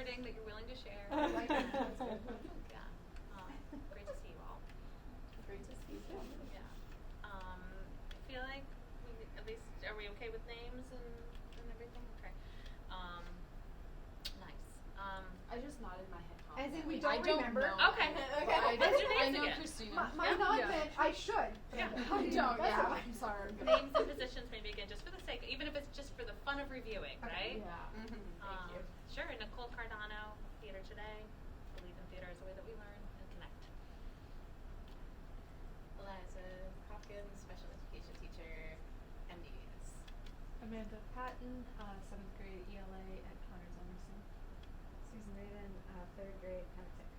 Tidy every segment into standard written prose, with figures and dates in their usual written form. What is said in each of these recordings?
exciting that you're willing to share. Like it. That's good. Yeah. Great to see you all. Great to see you. Yeah. I feel like we at least are we okay with names and everything? Okay. Nice. I just nodded my head. As in we I don't remember? Know. Okay. Okay. Let's do names I know again. Christina. My nod meant I should. Yeah. I don't. That's Yeah. all. I'm sorry. Names and positions maybe again, just for the sake, even if it's just for the fun of reviewing, right? Yeah. Thank you. Sure. Nicole Cardano, Theater Today. Believe in theater is the way that we learn and connect. Eliza Hopkins, special education teacher, MDS. Amanda Patton, 7th grade ELA at Connors Emerson. Susan Raven, 3rd grade Penticton.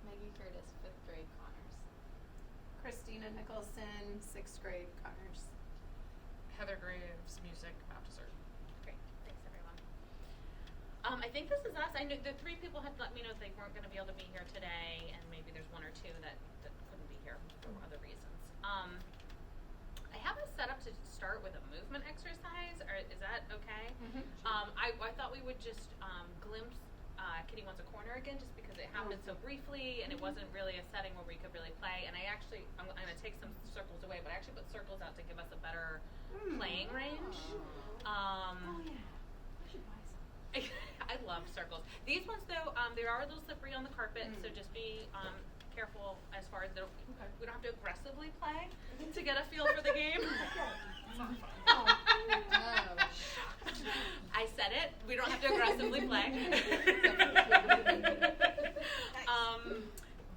Maggie Curtis, 5th grade Connors. Christina Nicholson, 6th grade Connors. Heather Graves, music, Baptist Art. Great. Thanks, everyone. I think this is us. I knew the 3 people had let me know they weren't going to be able to be here today, and maybe there's 1 or 2 that couldn't be here for other reasons. I have us set up to start with a movement exercise. Or is that okay? Mm-hmm. I thought we would just glimpse Kitty Wants a Corner again, just because it happened so briefly and it wasn't really a setting where we could really play. And I'm going to take some circles away, but I actually put circles out to give us a better playing range. Oh yeah. I should buy some. I love circles. These ones though, they are a little slippery on the carpet, so just be careful as far as we don't have to aggressively play to get a feel for the game. I said it. We don't have to aggressively play.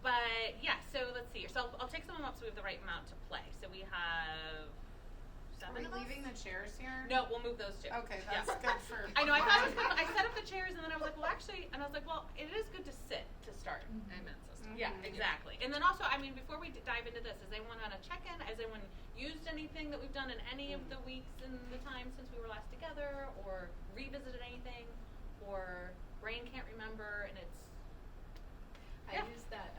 But yeah, so let's see. So I'll take some of them up so we have the right amount to play. So we have Are 7 we of us? leaving the chairs here? No, we'll move those 2. Okay, that's good for. I know. I thought I set up the chairs and then I was like, well, actually, and I was like, well, it is good to sit to start. Amen, sister. Yeah, exactly. And then also, I mean, before we dive into this, has anyone on a check-in? Has anyone used anything that we've done in any of the weeks and the time since we were last together, or revisited anything, or brain can't remember and it's. I Yeah. used that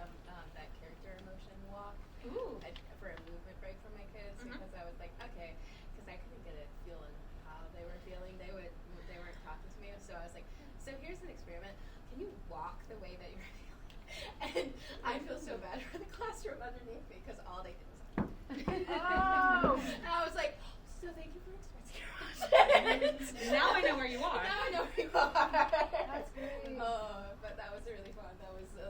that character emotion walk Ooh. for a movement break for my kids because I was like, okay, because I couldn't get a feel in how they were feeling. They weren't talking to me, so I was like, so here's an experiment. Can you walk the way that you're feeling? And I feel so bad for the classroom underneath me because all they did was like, Oh. and I was like, so thank you for expressing your emotions. Now I know where you are. Now I know where you are. That's great. But that was really fun. That was fun.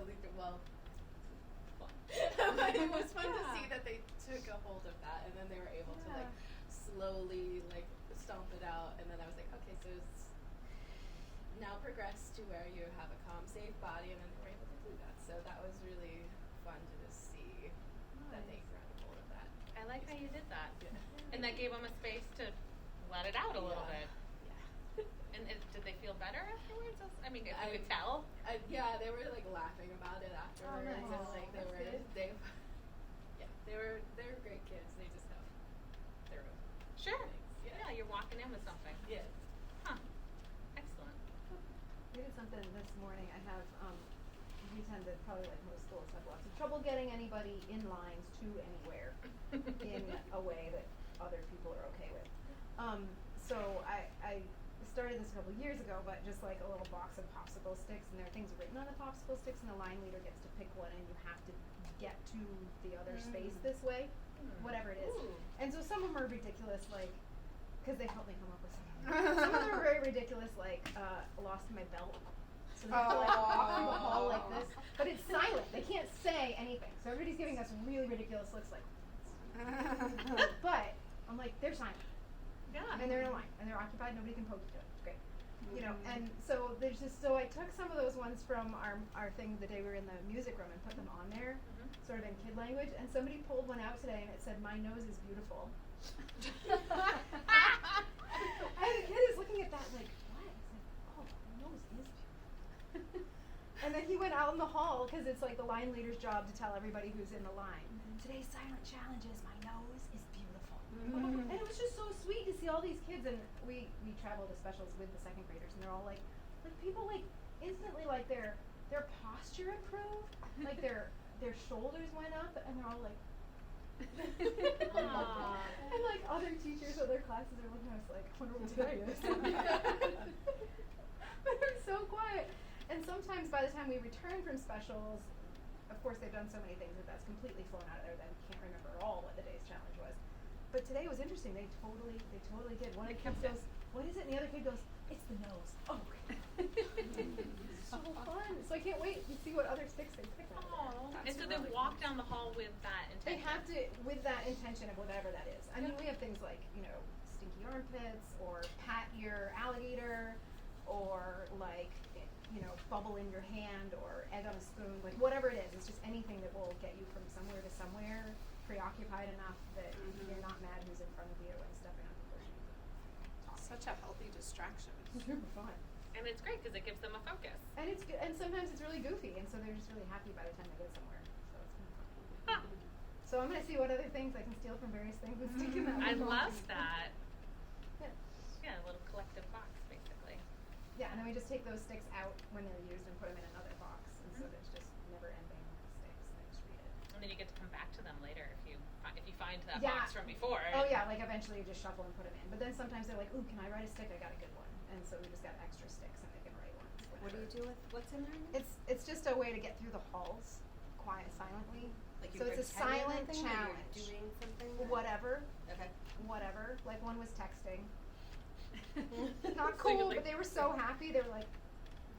But it was fun to see that they took a hold of that, and then they were able to like slowly like stomp it out. And then I was like, okay, so it's now progress to where you have a calm, safe body, and then they were able to do that. So that was really fun to just see that they grabbed hold of that. I like how you did that. Yeah. And that gave them a space to let it out a little bit. Yeah. And did they feel better afterwards? I mean, if you I- could tell. Yeah, they were like laughing about it afterwards, nice. and like That's good. they were great kids. They just have their own Sure. things. Yeah, you're walking in with something. Yeah. Huh. Excellent. We did something this morning. I have, we tend to, probably like most schools, have lots of trouble getting anybody in lines to anywhere in a way that other people are okay with. So I started this a couple years ago, but just like a little box of popsicle sticks, and there are things written on the popsicle sticks, and the line leader gets to pick one, and you have to get to the other space this way, whatever it is. Ooh. And so some of them are ridiculous, like, because they helped me come up with some of them. Some of them are very ridiculous, like, lost my belt. So they have to like walk through the hall like this, but it's silent. They can't say anything. So everybody's giving us really ridiculous looks like. But I'm like, they're silent. Yeah. And they're in a line, and they're occupied. Nobody can poke you. It's great, you know. And so there's just so I took some of those ones from our thing the day we were in the music room and put them on there, sort of in kid language. And somebody pulled one out today, and it said, "My nose is beautiful." And the kid is looking at that like, what? It's like, oh, my nose is beautiful. And then he went out in the hall because it's like the line leader's job to tell everybody who's in the line. Today's silent challenge is my nose is beautiful. And it was just so sweet to see all these kids, and we travel to specials with the second graders, and they're all like people like instantly like their posture improved, like their shoulders went up, and they're all like. And like other teachers, other classes are looking at us like, I wonder what today is. But they're so quiet. time we return from specials, of course they've done so many things that that's completely flown out of their, that I can't remember at all what the day's challenge was. But today was interesting. They totally did. One of the kids goes, "What is it?" And the other kid goes, "It's the nose." Oh. So fun. So I can't wait to see what other sticks they pick up. Oh, and That's so they really walk cool. down the hall with that They intention. have to, with that intention of whatever that is. I mean, we have things like, stinky armpits, or pat your alligator, or like, bubble in your hand, or egg on a spoon, like whatever it is. It's just anything that will get you from somewhere to somewhere, preoccupied enough that you're not mad who's in front of you and stepping on people's shoes. Such a healthy distraction. It's super fun. And it's great because it gives them a focus. And it's good, and sometimes it's really goofy, and so they're just really happy by the time they get somewhere. So it's kind of fun. Huh. So I'm gonna see what other things I can steal from various things and stick in that I little love box. that. Yeah. Yeah, a little collective box, basically. Yeah, and then we just take those sticks out when they're used and put them in another box, and so Mhm. there's just never-ending sticks. And I just read it. And then you get to come back to them later if you find that Yeah. box from before. Oh yeah, like eventually you just shuffle and put them in. But then sometimes they're like, "Ooh, can I write a stick? I got a good one." And so we just got extra sticks, and they can write ones. What do you whenever. do with what's in there? It's just a way to get through the halls, silently. Like So you're it's a pretending silent something, or you're challenge. doing something. or- Whatever. Okay. Whatever. Like one was texting. Not cool, Secretly. but they were so happy. They were like,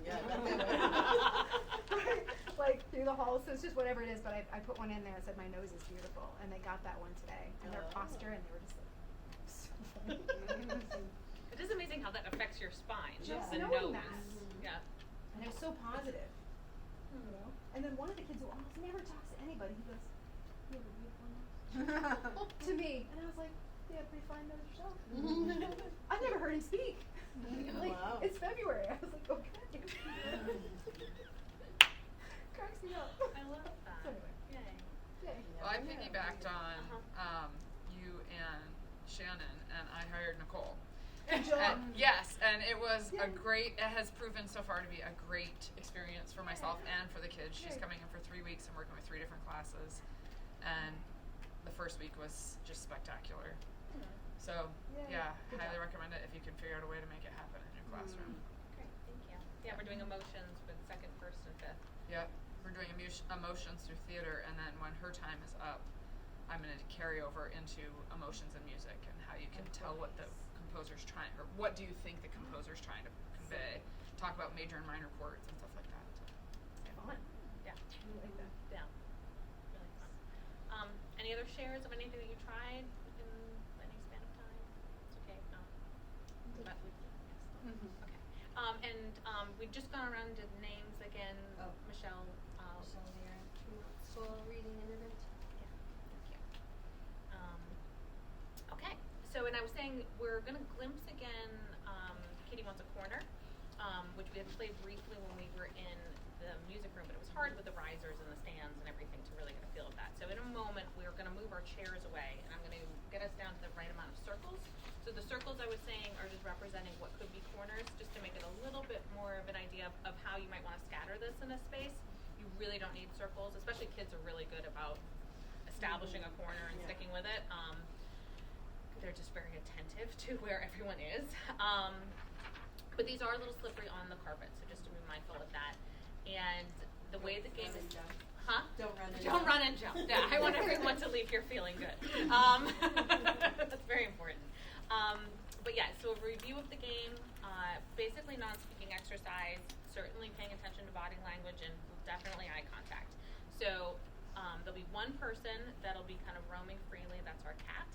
Yeah, I bet they were. right, like through the halls. So it's just whatever it is. But I put one in there and said my nose is beautiful, and they got that one today. And their Oh. posture, and they were just like, so funny. It is amazing how that affects your spine. Just the knowing nose. that. Yeah. And it was so positive. You know? And then one of the kids who almost never talks to anybody, he goes, "You have a beautiful nose." To me, and I was like, "You have a pretty fine nose yourself." I've never heard him speak. Like, Wow. it's February. I was like, okay. Cracks me up. I love that. So anyway, Yay. yay. Well, I piggybacked on Uh-huh. you and Shannon, and I hired Nicole. Good job. And, yes, and it was a Yay. great. It has proven so far to be a great experience for myself and for the kids. She's Yay. coming in for 3 weeks and working with 3 different classes, and the first week was just spectacular. So Yay. yeah, Good highly job. recommend it if you can figure out a way to make it happen in your classroom. Great. Thank you. Yeah, we're doing emotions with second, first, and fifth. Yep, we're doing emotions through theater, and then when her time is up, I'm going to carry over into emotions and music and how you can tell what the composer's trying, or what do you think the composer's trying to convey. Talk about major and minor chords and stuff like that. Fun. Yeah. I really like that. Yeah. Really fun. Any other shares of anything that you tried in any span of time? It's okay if not. But we, yes. Okay. We've just gone around to names again. Oh. Michelle. Michelle here, Tremont School Reading Intervention. Yeah. Thank you. Okay. So, and I was saying we're gonna glimpse again. Kitty Wants a Corner, which we had played briefly when we were in the music room, but it was hard with the risers and the stands and everything to really get a feel of that. So in a moment, we're gonna move our chairs away, and I'm gonna get us down to the right amount of circles. So the circles I was saying are just representing what could be corners, just to make it a little bit more of an idea of how you might want to scatter this in a space. You really don't need circles, especially kids are really good about establishing a corner and Yeah. sticking with it. They're just very attentive to where everyone is. But these are a little slippery on the carpet, so just to be mindful of that. And the way the game Run is, and jump. huh? Don't run and Don't jump. run and jump. Yeah, I want everyone to leave here feeling good. That's very important. But yeah, so a review of the game, basically non-speaking exercise, certainly paying attention to body language and definitely eye contact. So there'll be one person that'll be kind of roaming freely, that's our cat,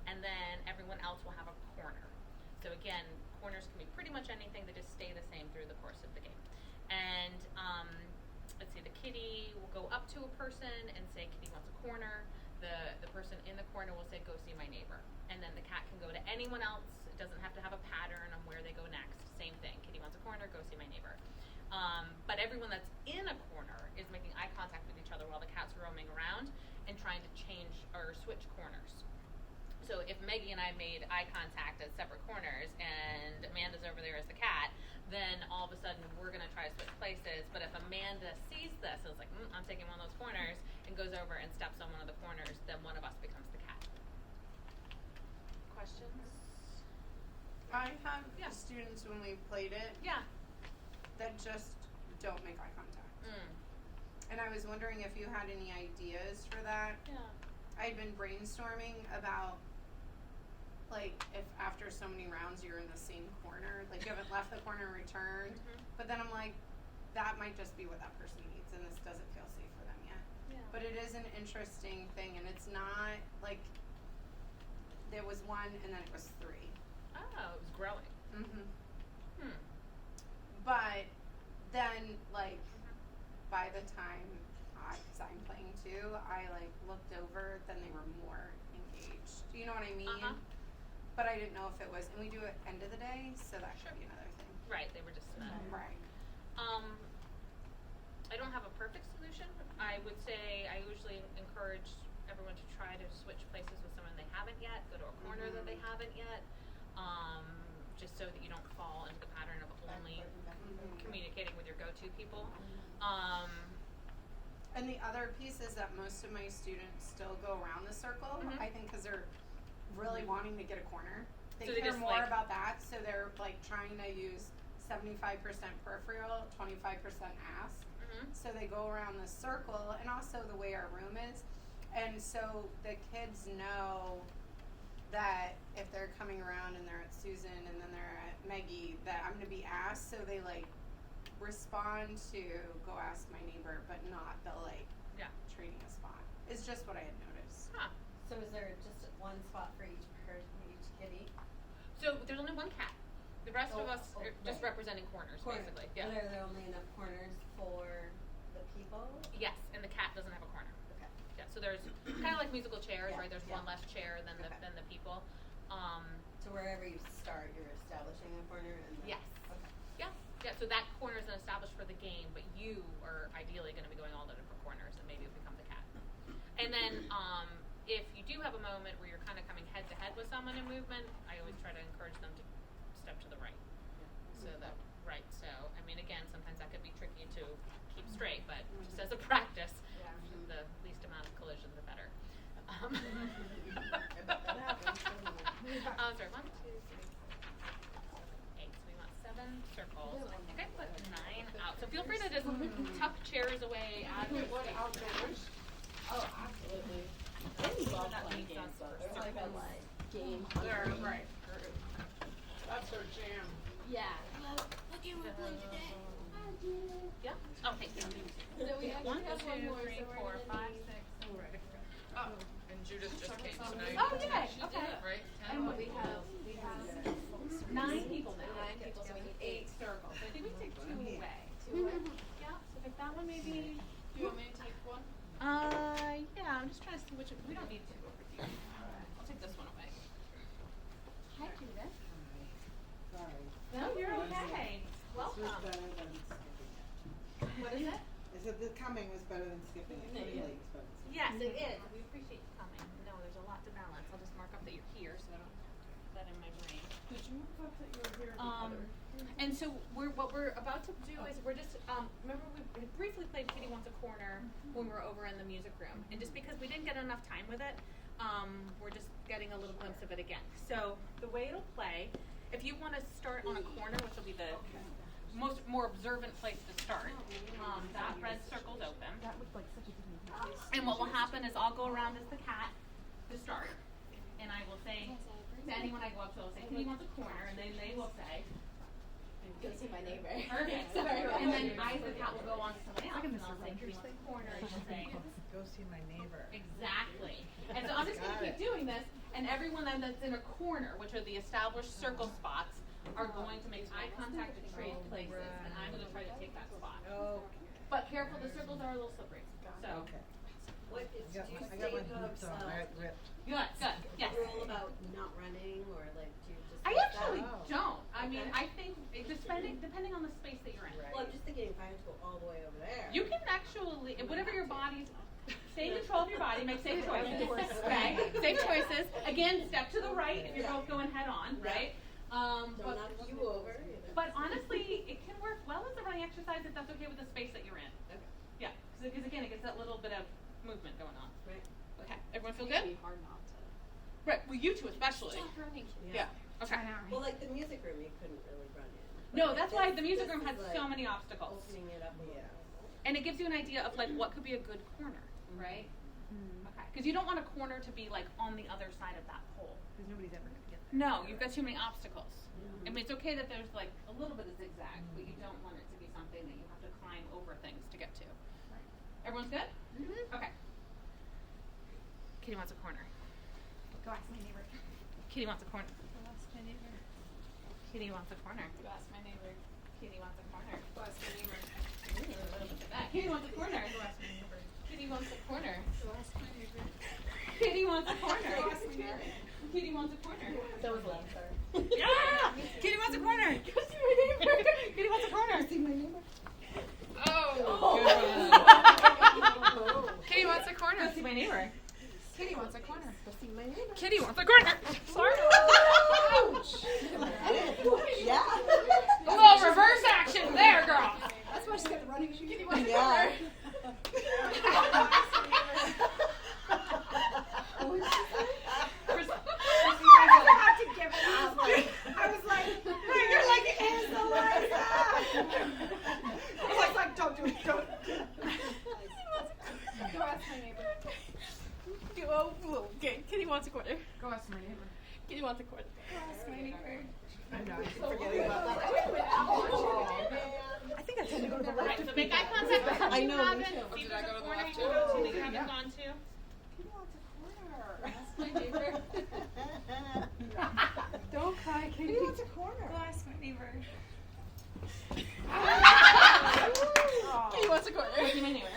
and then everyone else will have a corner. So again, corners can be pretty much anything, they just stay the same through the course of the game. And let's see, the kitty will go up to a person and say, "Kitty wants a corner." The person in the corner will say, "Go see my neighbor." And then the cat can go to anyone else. It doesn't have to have a pattern on where they go next. Same thing. Kitty wants a corner, go see my neighbor. But everyone that's in a corner is making eye contact with each other while the cat's roaming around and trying to change or switch corners. So if Maggie and I made eye contact as separate corners and Amanda's over there as the cat, then all of a sudden we're going to try to switch places. But if Amanda sees this and is like, I'm taking one of those corners, and goes over and steps on one of the corners, then one of us becomes the cat. Questions? I have Yeah. students when we played it Yeah. that just don't make eye contact. Mm. And I was wondering if you had any ideas for that. Yeah. I'd been brainstorming about, like, if after so many rounds you're in the same corner, like you haven't left the corner and returned. Mhm. But then I'm like, that might just be what that person needs, and this doesn't feel safe for them yet. Yeah. But it is an interesting thing, and it's not like there was one and then it was three. Oh, it was growing. Mm-hmm. Hmm. But then, like, by the time because I'm playing too, I like looked over, then they were more engaged. Do you know what I mean? Uh-huh. But I didn't know if it was, and we do it end of the day, so that Sure. should be another thing. Right, they were just Right. I don't have a perfect solution. I would say I usually encourage everyone to try to switch places with someone they haven't yet, go to a corner that they haven't yet, just so that you don't fall into the pattern of only communicating with your go-to people. And the other piece is that most of my students still go around the circle, Mhm. I think because they're really wanting to get a corner. They So they care just, more like- about that, so they're like trying to use 75% peripheral, 25% ask. Mm-hmm. So they go around the circle, and also the way our room is. And so the kids know that if they're coming around and they're at Susan and then they're at Maggie, that I'm going to be asked. So they like respond to go ask my neighbor, but not the like Yeah. trading a spot. It's just what I had noticed. Huh. So is there just one spot for each person, each kitty? So there's only one cat. The rest of Oh, us are just right. representing corners, Corner. basically. Yeah. But are there only enough corners for the people? Yes, and the cat doesn't have a corner. Okay. Yeah, so there's kind of like musical chairs, Yeah, right? There's yeah. one less chair than Okay. the people. So wherever you start, you're establishing a corner and then. Yes. Okay. Yeah, yeah. So that corner is established for the game, but you are ideally going to be going all the different corners, and maybe become the cat. And then, if you do have a moment where you're kind of coming head to head with someone in movement, I always try to encourage them to step to the right. So that right. So I mean, again, sometimes that could be tricky to keep straight, but just as a practice, Yeah. the least amount of collision, the better. I bet that happens, doesn't it? Sorry, 1, 2, 3, 4, 5, 6, 7, 8. So we want 7 circles. And I think I put 9 out. So feel free to just tuck chairs away, add your space. Oh, absolutely. I love that playing leads games, us though. for They're like a circles. game. They're right. That's their jam. Yeah. Yeah. Oh, thank you. So we actually 1, have 2, one more, 3, so we're 4, gonna 5, need- 6. Oh, and Judith just came, so now you Oh, can yay, She okay. did it, right? And we have 9 people now. 9 people, so we need 8 circles. So I think we take 2 away. 2 away. Yeah. So pick that one maybe. Do you want me to take one? Yeah. I'm just trying to see which. We don't need 2 over here. I'll take this one away. Hi, Judith. Sorry. No, you're okay. Welcome. This was better than skipping it. What is it? I said the coming was better than skipping it. Pretty late, but it's Yes, it is. We appreciate you coming. No, there's a lot to balance. I'll just mark up that you're here so I don't put that in my brain. Did you mark up that you were here And so what we're about to do is we're just remember we briefly played Kitty Wants a Corner when we were over in the music room, and just because we didn't get enough time with it, we're just getting a little glimpse of it again. So the way it'll play, if you want to start on a corner, which will be the more observant place to start, that red circle's open. That looked like such a good movie. And what will happen is I'll go around as the cat to start, and I will say to anyone I go up to, I'll say, Kitty wants a corner, and then they will say, Go see my neighbor. perfect. Sorry. And then I, as the cat, will go on to someone else, and I'll say, Kitty wants a corner, and she'll say, go see my neighbor. exactly. And so I'm just gonna keep doing this, and everyone then that's in a corner, which are the established circle spots, are going to make eye contact to trade places, and I'm gonna try to take that spot. Oh, But careful, the circles are a little slippery, so. okay. What is, I do you got say my about boots on. I got ripped. Good, good, yes. rule about not running or like do you just? I let actually that? don't. I mean, Okay. I think depending on the space that you're in. Right. Well, I'm just thinking if I have to go all the way over there. You can actually, whatever your body's, stay in control of your body, make safe choices. Okay, safe choices. Again, step to the right if you're both going head on, right? Don't knock you over either. But honestly, it can work well as a running exercise if that's okay with the space that you're in. Okay. Yeah, because again, it gets that little bit of movement going on. Right. Okay, everyone feel good? It'd be hard not to. Right, well, you two especially. Stop running. Yeah. Okay. I know, right? Well, like the music room, you couldn't really run in. No, that's why the music room has so many obstacles. Opening it up a little. And it gives you an idea of like what could be a good corner, right? Okay. Because you don't want a corner to be like on the other side of that pole. Because nobody's ever gonna get there. No, you've got too many obstacles. I mean, it's okay that there's like a little bit of zigzag, but you don't want it to be something that you have to climb over things to get to. Everyone's good? Mm-hmm. Okay. Kitty wants a corner. Go ask my neighbor. Kitty wants a corner. Go ask my neighbor. Kitty wants a corner. Go ask my neighbor. Kitty wants a corner. Go ask my neighbor. Look at that. Kitty wants a corner. Go ask my neighbor. Kitty wants a corner. Go ask my neighbor. Kitty wants a corner. Kitty wants a corner. That was loud, sorry. Yeah! Kitty wants a corner. Go see my neighbor. Kitty wants a corner. See my neighbor? Oh, good one. Kitty wants a corner. Go see my neighbor. Kitty wants a corner. Go see my neighbor. Kitty wants a corner. Sorry. Yeah. A little reverse action there, girl. That's why she's got the running shoes. Yeah. I was like, you're like, it's Eliza. I was like, don't do it, don't. Go ask my neighbor. Okay, Kitty wants a corner. Go ask my neighbor. Kitty wants a corner. Go ask my neighbor. I know, I keep forgetting about that. I think I tend to go to the Right, left. so make eye contact with who I you know, haven't. me too. See if Did I there's go a to the corner left you too? go to that you haven't gone to. Kitty wants a corner. Ask my neighbor. Don't cry, Katie. Kitty wants a corner. Go ask my neighbor. Kitty wants a corner. Go see my neighbor.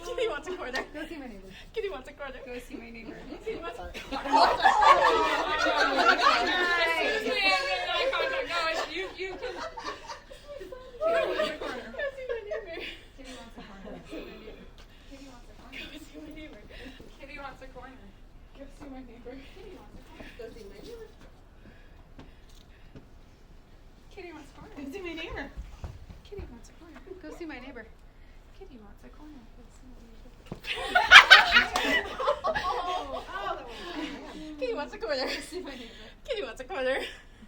Kitty wants a corner. Go see my neighbor. Kitty wants a corner. Go see my neighbor. Kitty wants a Excuse me, I'm getting eye contact going. You can. Go see my neighbor. Kitty wants a corner. Kitty wants a corner. Go see my neighbor. Kitty wants a corner. Go see my neighbor. Kitty wants a corner. Go see my neighbor. Kitty wants a corner. Go see my neighbor. Kitty wants a corner. Go see my neighbor. Kitty wants a corner. Go see my neighbor. Kitty wants a corner. Go see my neighbor. Kitty wants a corner.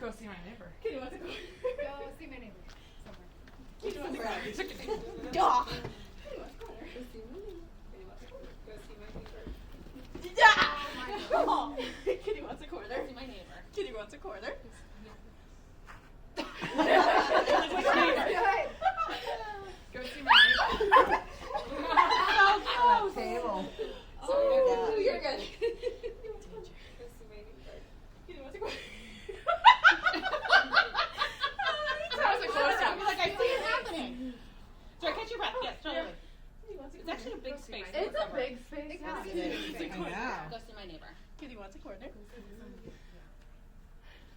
Go see my neighbor. Kitty wants a corner. Go see my neighbor. Somewhere. Kitty wants a corner. Duh. Kitty wants a corner. Go see my neighbor. Kitty wants a corner. Go see my neighbor. Kitty wants a corner. See my neighbor. Kitty wants a corner. Which neighbor? Go see my neighbor. That table. Oh, Yeah. you're good. Go see my neighbor. Kitty wants a corner. That was a close I up. feel like I see it happening. Sorry, catch your breath. Yes, totally. Kitty wants a It's corner. actually a big space. It's a big space. Yeah. I know. Go see my neighbor. Kitty wants a corner.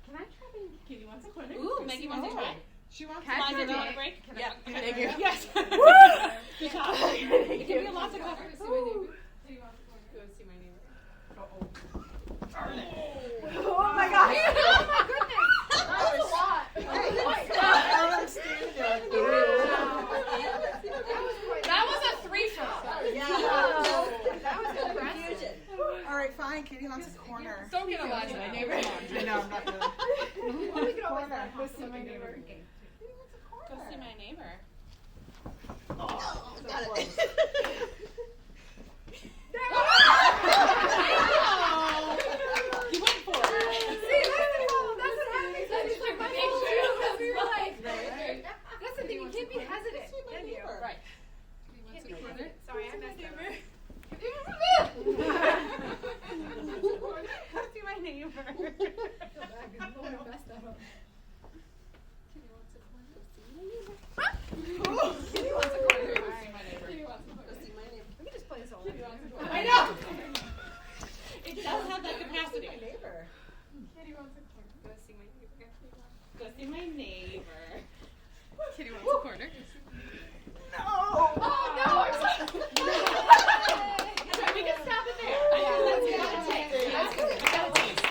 Can I try being Kitty wants a corner. Ooh, Maggie wants to try. She wants Can I Liza, try do you want a being- break? Can I- Yeah. can I Thank try you. being- Yes. Good job. It can be a lot of cover. Go see my neighbor. Kitty wants a corner. Go see my neighbor. Oh my gosh. Oh my goodness. That was a lot. I don't stand there. That was a threesome. Yeah. That was impressive. Confusion. All right, fine. Kitty wants a corner. Don't get Eliza my neighbor. I know, I'm not gonna. Well, we could always Corner. go see my neighbor. Go see my neighbor. Got it. You went for it. See, that's what happens. It's like my whole shoe because we were like, that's the thing, you can't be hesitant, can you? Right. Can't be hesitant. Sorry, I messed up. Go see my neighbor. Kitty wants a corner. Go see my neighbor. Go see my neighbor. We can just play this all night. I know. It does have that capacity. My neighbor. Kitty wants a corner. Go see my neighbor. Go see my neighbor. Kitty wants a corner. Oh no! We can stop it there. I think that's a taste. That's good. We got a taste.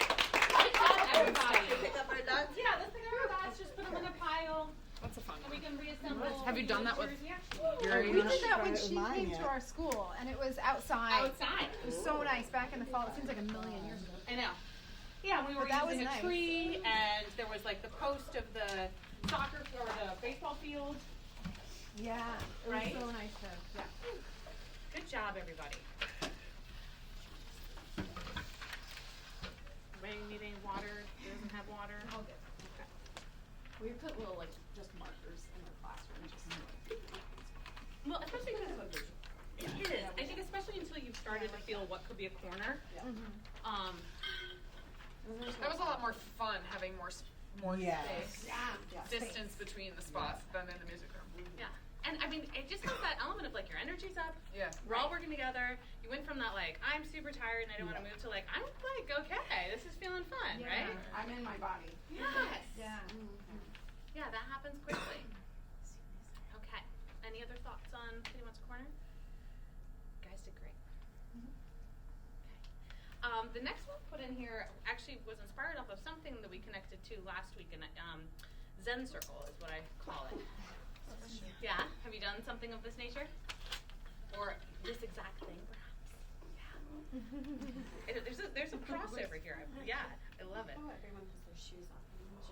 Good job, everybody. Pick up our dots. Yeah, let's pick up our dots. Just put them in a pile, That's a fun and we one. can reassemble. Have you done that with Jersey. We did that when Tried it with she mine came yet. to our school, and it was outside. Outside. It was so nice back in the fall. It seems like a million years ago. I know. Yeah, we were But that using was a nice. tree, and there was like the post of the soccer or the baseball field. Yeah, it Right? was so nice to, yeah. Good job, everybody. Anybody need any water? Who doesn't have water? All good. Okay. We put little like just markers in our classroom, just Well, especially because kind of a visual. it is. I think especially until you've started to feel what could be a corner. Yeah. Um, That was a lot more fun having more Yes. space, Yeah. distance between the spots than in the music room. yeah. And I mean, it just has that element of like your energy's up. Yeah. We're all working together. You went from that like I'm super tired and I don't want to move to like I'm like okay, this is feeling fun, Yeah. right? I'm in my body. Yes. Yeah. Yeah, that happens quickly. Okay. Any other thoughts on Pretty Much Corner? Guys did great. Okay. The next one put in here actually was inspired off of something that we connected to last week, and Zen Circle is what I call it. Yeah. Have you done something of this nature, or this exact thing, perhaps? Yeah. There's a crossover here. Yeah, I love it. Oh, everyone has their shoes on.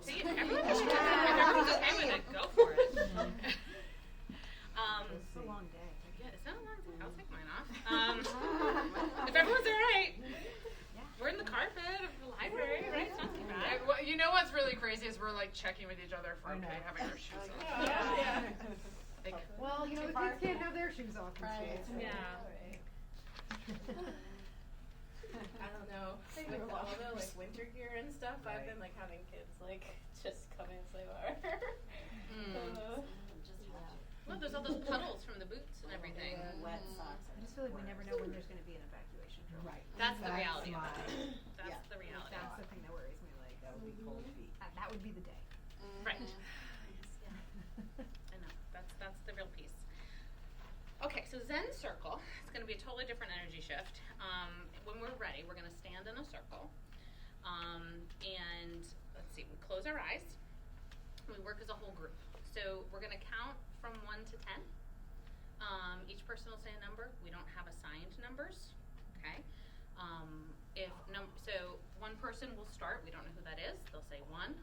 See, everyone should if everyone's okay with it, go for it. It's a long day. Yeah, it's not a long time. I'll take mine off. If everyone's all right, we're in the carpet of the library, right? It's not too bad. You know what's really crazy is we're like checking with each other for I know. okay having our shoes on. Yeah. Like, Well, you know, the kids can't have their shoes off in Right. school. Yeah. I don't know. With all the like winter gear and stuff, I've been like having kids like just come in and say whatever. Just have Well, there's all those puddles from the boots and everything. wet socks. I just feel like we never know when there's going to be an evacuation drill. Right. That's the reality of my- it. That's Yeah. the reality. That's the thing that worries me. Like, That would be cold feet. that would be the day. Right. I know. That's the real piece. Okay, so Zen Circle. It's going to be a totally different energy shift. When we're ready, we're going to stand in a circle. And let's see, we close our eyes. We work as a whole group. So we're going to count from 1 to 10. Each person will say a number. We don't have assigned numbers. Okay. So one person will start. We don't know who that is. They'll say 1.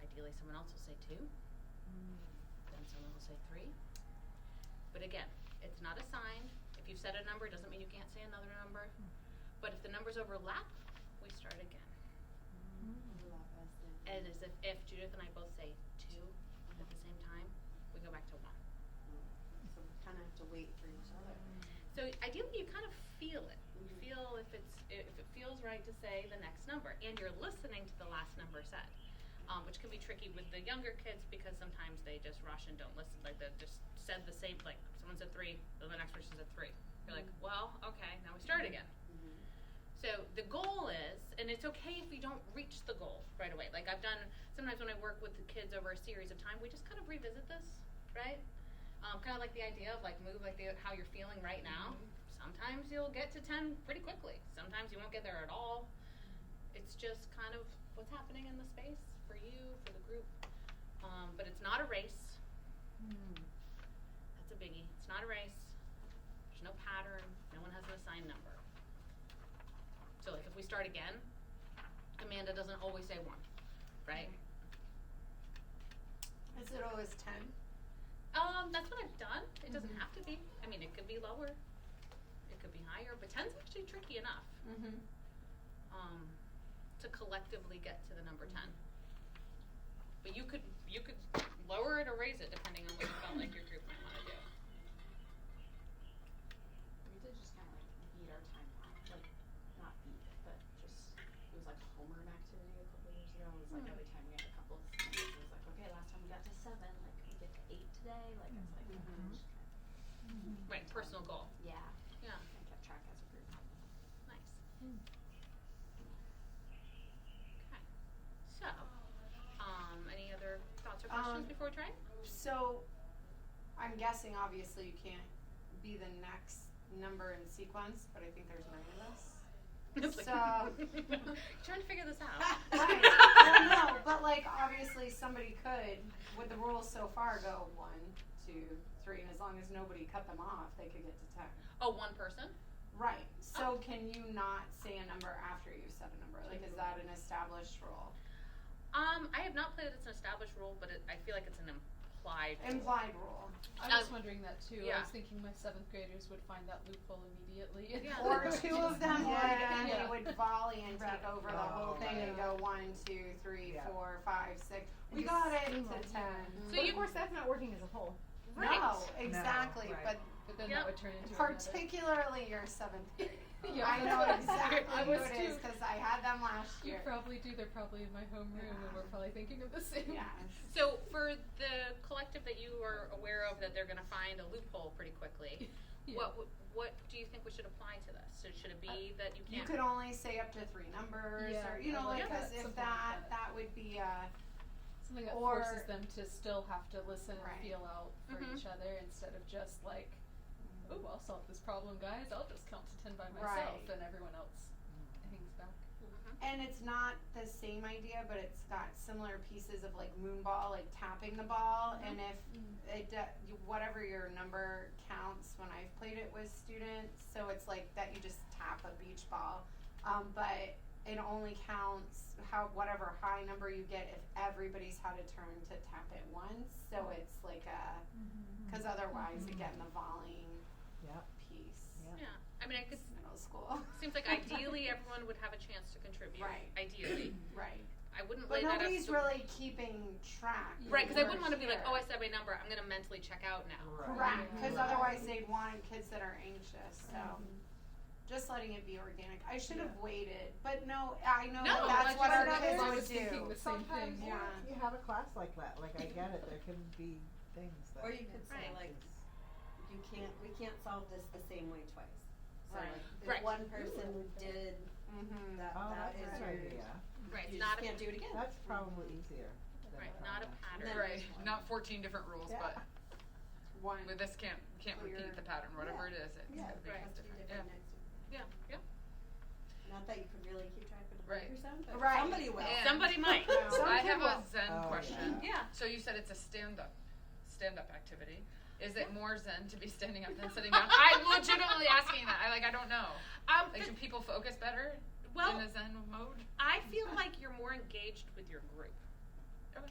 Ideally, someone else will say 2. Then someone will say 3. But again, it's not assigned. If you've said a number, it doesn't mean you can't say another number. But if the numbers overlap, we start again. And as if Judith and I both say 2 at the same time, we go back to 1. So we kind of have to wait for each other. So ideally, you kind of feel it. You feel if it feels right to say the next number, and you're listening to the last number said, which can be tricky with the younger kids because sometimes they just rush and don't listen. Like they just said the same. Like someone said 3, then the next person said 3. You're like, well, okay, now we start again. So the goal is, and it's okay if we don't reach the goal right away. Like I've done sometimes when I work with the kids over a series of time, we just kind of revisit this, right? Kind of like the idea of like move like how you're feeling right now. Sometimes you'll get to 10 pretty quickly. Sometimes you won't get there at all. It's just kind of what's happening in the space for you, for the group. But it's not a race. That's a biggie. It's not a race. There's no pattern. No one has an assigned number. So like if we start again, Amanda doesn't always say 1, right? Is it always 10? That's what I've done. It doesn't have to be. I mean, it could be lower. It could be higher, but 10's actually tricky enough. To collectively get to the number 10. But you could lower it or raise it depending on what you felt like your group might want to do. We did just kind of like beat our time out. Like, not beat it, but just, it was like a homeroom activity a couple of years ago. It was like every time we had a couple of numbers, it was like, okay, last time we got to 7, like, we get to 8 today. Like, it's like, just kind of, Right, personal goal. yeah, Yeah, kind of kept track as a group. nice. Okay. So, any other thoughts or questions before we try? So, I'm guessing obviously you can't be the next number in sequence, but I think there's 9 of us. It's like, So- trying to figure this out. Right. Well, no, but like obviously somebody could, with the rules so far, go 1, 2, 3, and as long as nobody cut them off, they could get to 10. Oh, one person? Right. So can you not say a number after you said a number? Like, is that an established rule? I have not played it as an established rule, but I feel like it's an implied rule. Implied rule. I was wondering that too. yeah. I was thinking my 7th graders would find that loophole immediately. Yeah. Or two of them would, and Yeah. they would volley and take over the whole Oh, thing and yeah. go 1, 2, 3, Yeah. 4, 5, 6. And We just got it steamroll, to yeah. 10. So But you- of course, that's not working as a whole. Right. No, exactly. right. But But then Yep. that would turn into particularly your 7th grade. Yeah. I know exactly I who was it is too. because I had them last You year. probably do. They're probably in my homeroom, and we're probably thinking of the same. Yes. So for the collective that you are aware of that they're going to find a loophole pretty quickly, Yeah. what do you think we should apply to this? So should it be that you You can't? could only say up to 3 numbers, Yeah, or you I know, like like that, as if something like that. that would be Something that Or- forces them to still have to listen Right. and feel out for Mhm. each other instead of just like, oh, I'll solve this problem, guys. I'll just count to 10 by myself, Right. and everyone else hangs back. Mhm. and it's not the same idea, but it's got similar pieces of like moonball, like tapping the ball, and if it whatever your number counts. When I've played it with students, so it's like that you just tap a beach ball, but it only counts whatever high number you get if everybody's had a turn to tap it once. So it's like because otherwise you get in the volleying Yep. piece. Yep. Yeah. I mean, I could. It's middle school. Seems like ideally everyone would have a chance to contribute. Right. Ideally, Right. I wouldn't But lay that up. nobody's to- really keeping track. Right, because I wouldn't We're want to be like, here. oh, I said my number. I'm going to mentally check out now. Correct, because Right. otherwise they'd want kids that are anxious, so just letting it be organic. I should have waited, but no, I know No, that that's like what you our said, kids I would was thinking do. the same Sometimes thing. Yeah. you have a class like that, like I get it, there can be things that. Or you could say Right. like, we can't solve this the same way twice. So Right. like, if Right. one person did Mm-hmm. that, Oh, that that's is a your, good idea. Right, you it's not just a can't do it again. That's probably easier. than right, a not a problem. pattern. Then- Right, not 14 different rules, Yeah. but One. with this can't Clear. repeat the pattern, whatever Yeah. it is, it's Yeah. gotta be Right. Has to be different. different Yeah. next time. Yeah, yeah. Not that you could really keep track of Right. 100%, but Right. somebody will. And- Somebody might. No. Some I kid have a will. Zen Oh, question. Yeah. So you said it's a stand-up activity. Is it more Zen to be standing up than sitting down? I'm legitimately asking that. I don't know. Like, do people focus better well, in a Zen mode? I feel like you're more engaged with your group. Okay.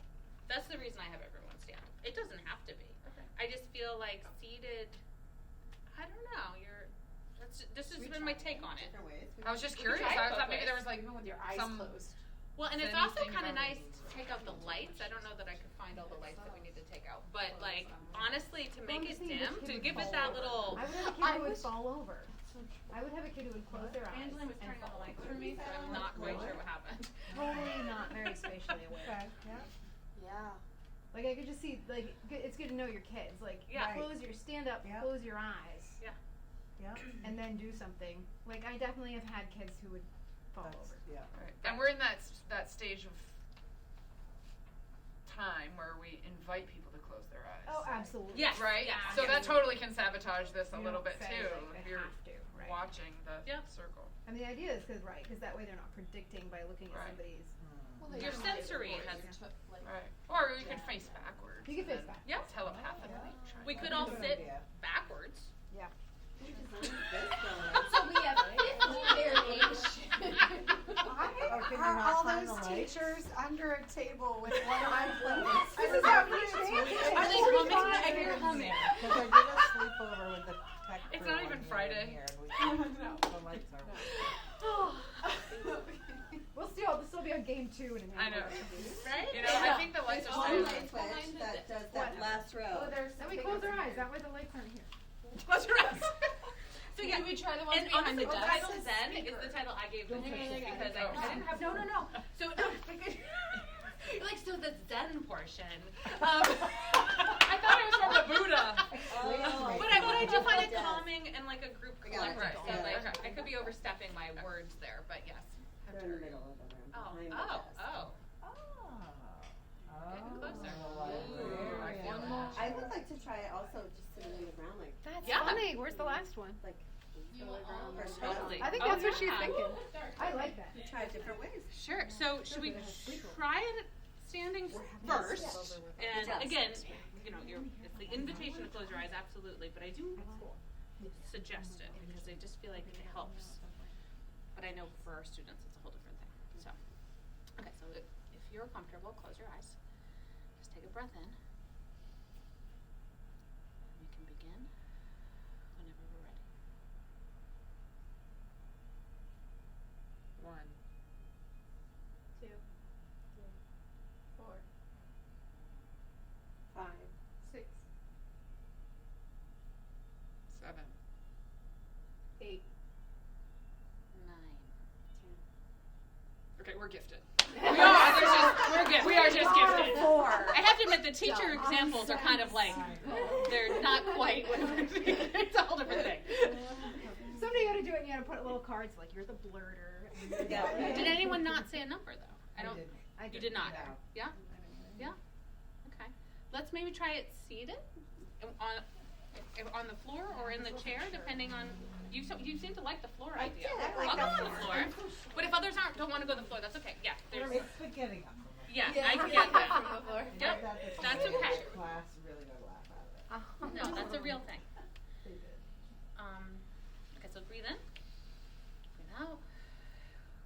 That's the reason I have everyone stand up. It doesn't have to be. Okay. I just feel like seated. I don't know. This has been my take on it. Different ways. I was just We curious. tried I both thought maybe ways. there was like Even with your eyes some. closed. Well, and it's Zen also thing kind of about nice it. to take out the lights. I don't know that I could find all the lights that we need to take out, but like honestly, to make it just need dim, this kid to would give it fall that over. little. I would have a kid who would fall over. I would have a kid who would close their eyes. Angela was and turning on the fall lights over. for me, so I'm not quite sure what happened. Totally not very spatially aware. Okay, yeah. Yeah. Like I could just see, like it's good to know your kids. Like Yeah. close your stand up, Yeah. close your eyes, Yeah. and then do something. Like I definitely have had kids who would fall That's, over. yeah. Right. And we're in that stage of time where we invite people to close their eyes. Oh, absolutely. Yes. Right? Yeah. So that totally can sabotage this a You little don't bit say, too. like, If they you're have to, right. watching the Yeah. circle. I mean, the idea is because that way they're not predicting by looking at Right. somebody's. Well, Your sensory has. Right. Or we could face backwards. You could face and back. Yeah. Telepathically. try We to- could That's all a good sit idea. backwards. Who designed this building? So we have 50 variations. Or can you Are not all find those the lights? teachers under a table with one eye closed? This is how we Are they humming? I hear humming. Because I did a sleepover with the tech It's crew not one even year Friday. in here, and we, the lights are. We'll still be on game 2 in a minute. I know. Right? You know, I think the lights There's are one staying. light switch that does that last row. Then we close our eyes. That way the lights aren't here. Close your eyes. So yeah, Do we try the ones and behind honestly, the the desk? title Zen is the title I gave the kids because I didn't have no. So you're like so the Zen portion. I thought it was from the Buddha. Oh, But I do find it Yes. calming and like a group I got it. collective. So Right. like Okay. I could be overstepping my words there, but yes. They're in the middle of the room, Oh, behind the oh, desk. oh. Getting closer. Ooh, I feel that. I would like to try it also just sitting on the ground, like That's Yeah. funny. Where's the last one? or Totally. I think Oh, that's what she's yeah. thinking. I like that. try it different ways. Sure. So should we try it standing first? And Yes. again, you know, it's the invitation to close your eyes, absolutely. But I do suggest it because I just feel like it helps. But I know for our students, it's a whole different thing. So, okay. So if if you're comfortable, close your eyes. Just take a breath in. We can begin whenever we're ready. 1, 2, 3, 4, 5, 6, 7, 8. 9. Okay, we're gifted. We are just gifted. 4. I have to admit, the teacher examples are kind of like, they're not quite what it's a whole different thing. Someday you gotta do it and you gotta put little cards like you're the blurter. And Yeah. Did anyone not say a number though? I didn't. You did not. No. Yeah. Yeah. Okay. Let's maybe try it seated, on the floor or in the chair, depending on. You seem to like the floor idea. I'll go on the floor. But if others don't want to go to the floor, that's okay. Yeah. There's. It's the getting up. Yeah. Yeah, I yeah, get that. from the floor. Yep. That's okay. Class really got a laugh out of it. No, that's a real thing. They did. Okay, so breathe in, breathe out,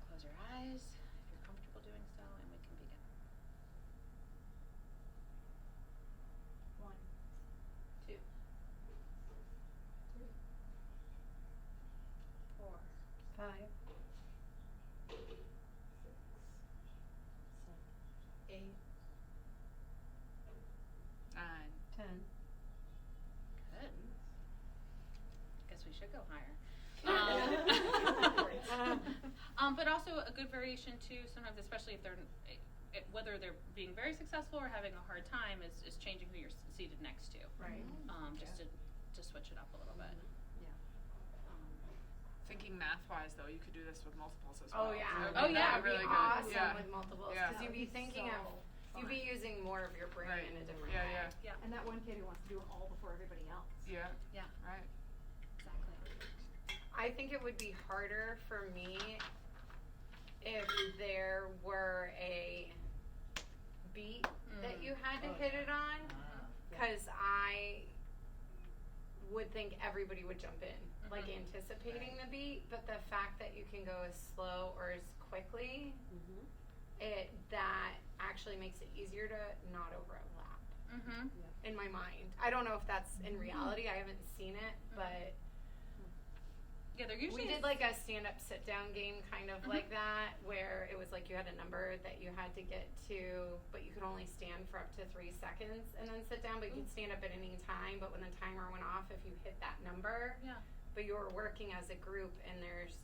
close your eyes if you're comfortable doing so, and we can begin. 1, 2, 3, 4, 5, 8, 9, 10. good. Guess we should go higher. But also a good variation too, sometimes especially if they're, whether they're being very successful or having a hard time is changing who you're seated next to. Right. Just to switch it up a little bit. Thinking math-wise, though, you could do this with multiples as Oh well. yeah. It would Oh, be yeah. That would really be good. awesome Yeah. with multiples. Yeah. Because you'd be thinking of, you'd be using more of your brain Right. in a different Yeah, way. yeah. And that one kid who wants to do it all before everybody else. Yeah. Yeah. Right. Exactly. I think it would be harder for me if there were a beat that you had to hit it on, because I would think everybody would jump in, like anticipating the beat. But the fact that you can go as slow or as quickly, that actually makes it easier to not overlap Mm-hmm. in my mind. I don't know if that's in reality. I haven't seen it, but. Yeah, they're usually. We did like a stand-up, sit-down game kind of like that, where it was like you had a number that you had to get to, but you could only stand for up to 3 seconds and then sit down, but you could stand up at any time. But when the timer went off, if you hit that number, Yeah. but you were working as a group, and there's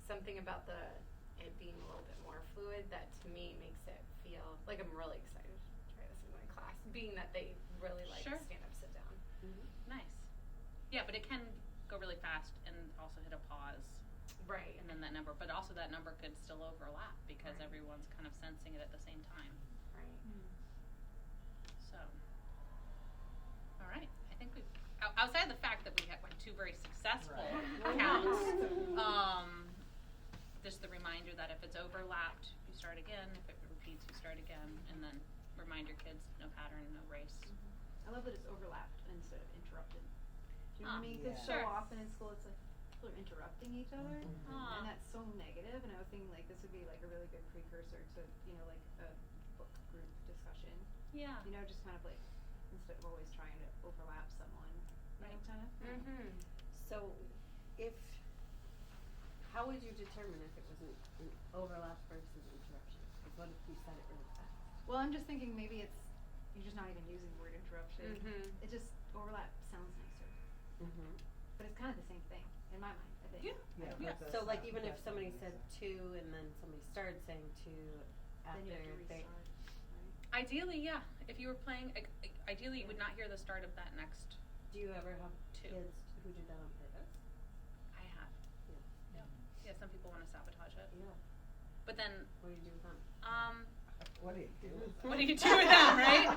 something about it being a little bit more fluid that to me makes it feel like I'm really excited to try this in my class, being that they really like Sure. stand-up, sit-down. Nice. Yeah, but it can go really fast and also hit a pause. Right. And then that number, but also that number could still overlap because Right. everyone's kind of sensing it at the same time. Right. So, all right. I think we've, outside of the fact that we had like 2 very successful counts, just the reminder that if it's overlapped, you start again. If it repeats, you start again. And then remind your kids, no pattern, no race. I love that it's overlapped instead of interrupted. Do you know what I mean? Because Sure. so often in school it's like people are interrupting each other, and that's so negative. And I was thinking like this would be like a really good precursor to like a book group discussion. Yeah. You know, just kind of like instead of always trying to overlap someone. You know, kind of. Mm-hmm. So, how would you determine if it was an overlap versus interruption? Like, what if you said it really fast? Well, I'm just thinking maybe you're just not even using the word interruption. Mhm. It just overlap sounds nicer, but it's kind of the same thing in my mind. I think. Yeah. Yeah. that So, does like, sound- even if that somebody makes said sense. 2 and then somebody started saying 2 after Then you have to they. restart. Ideally, yeah. If you were playing, ideally you would not hear the start of that next. Do you ever have 2. kids who do that on purpose? I have. Yeah. Yeah. Some people want to sabotage it, Yeah. but then, What do you do with them? What do you do with that? what do you do with that, right?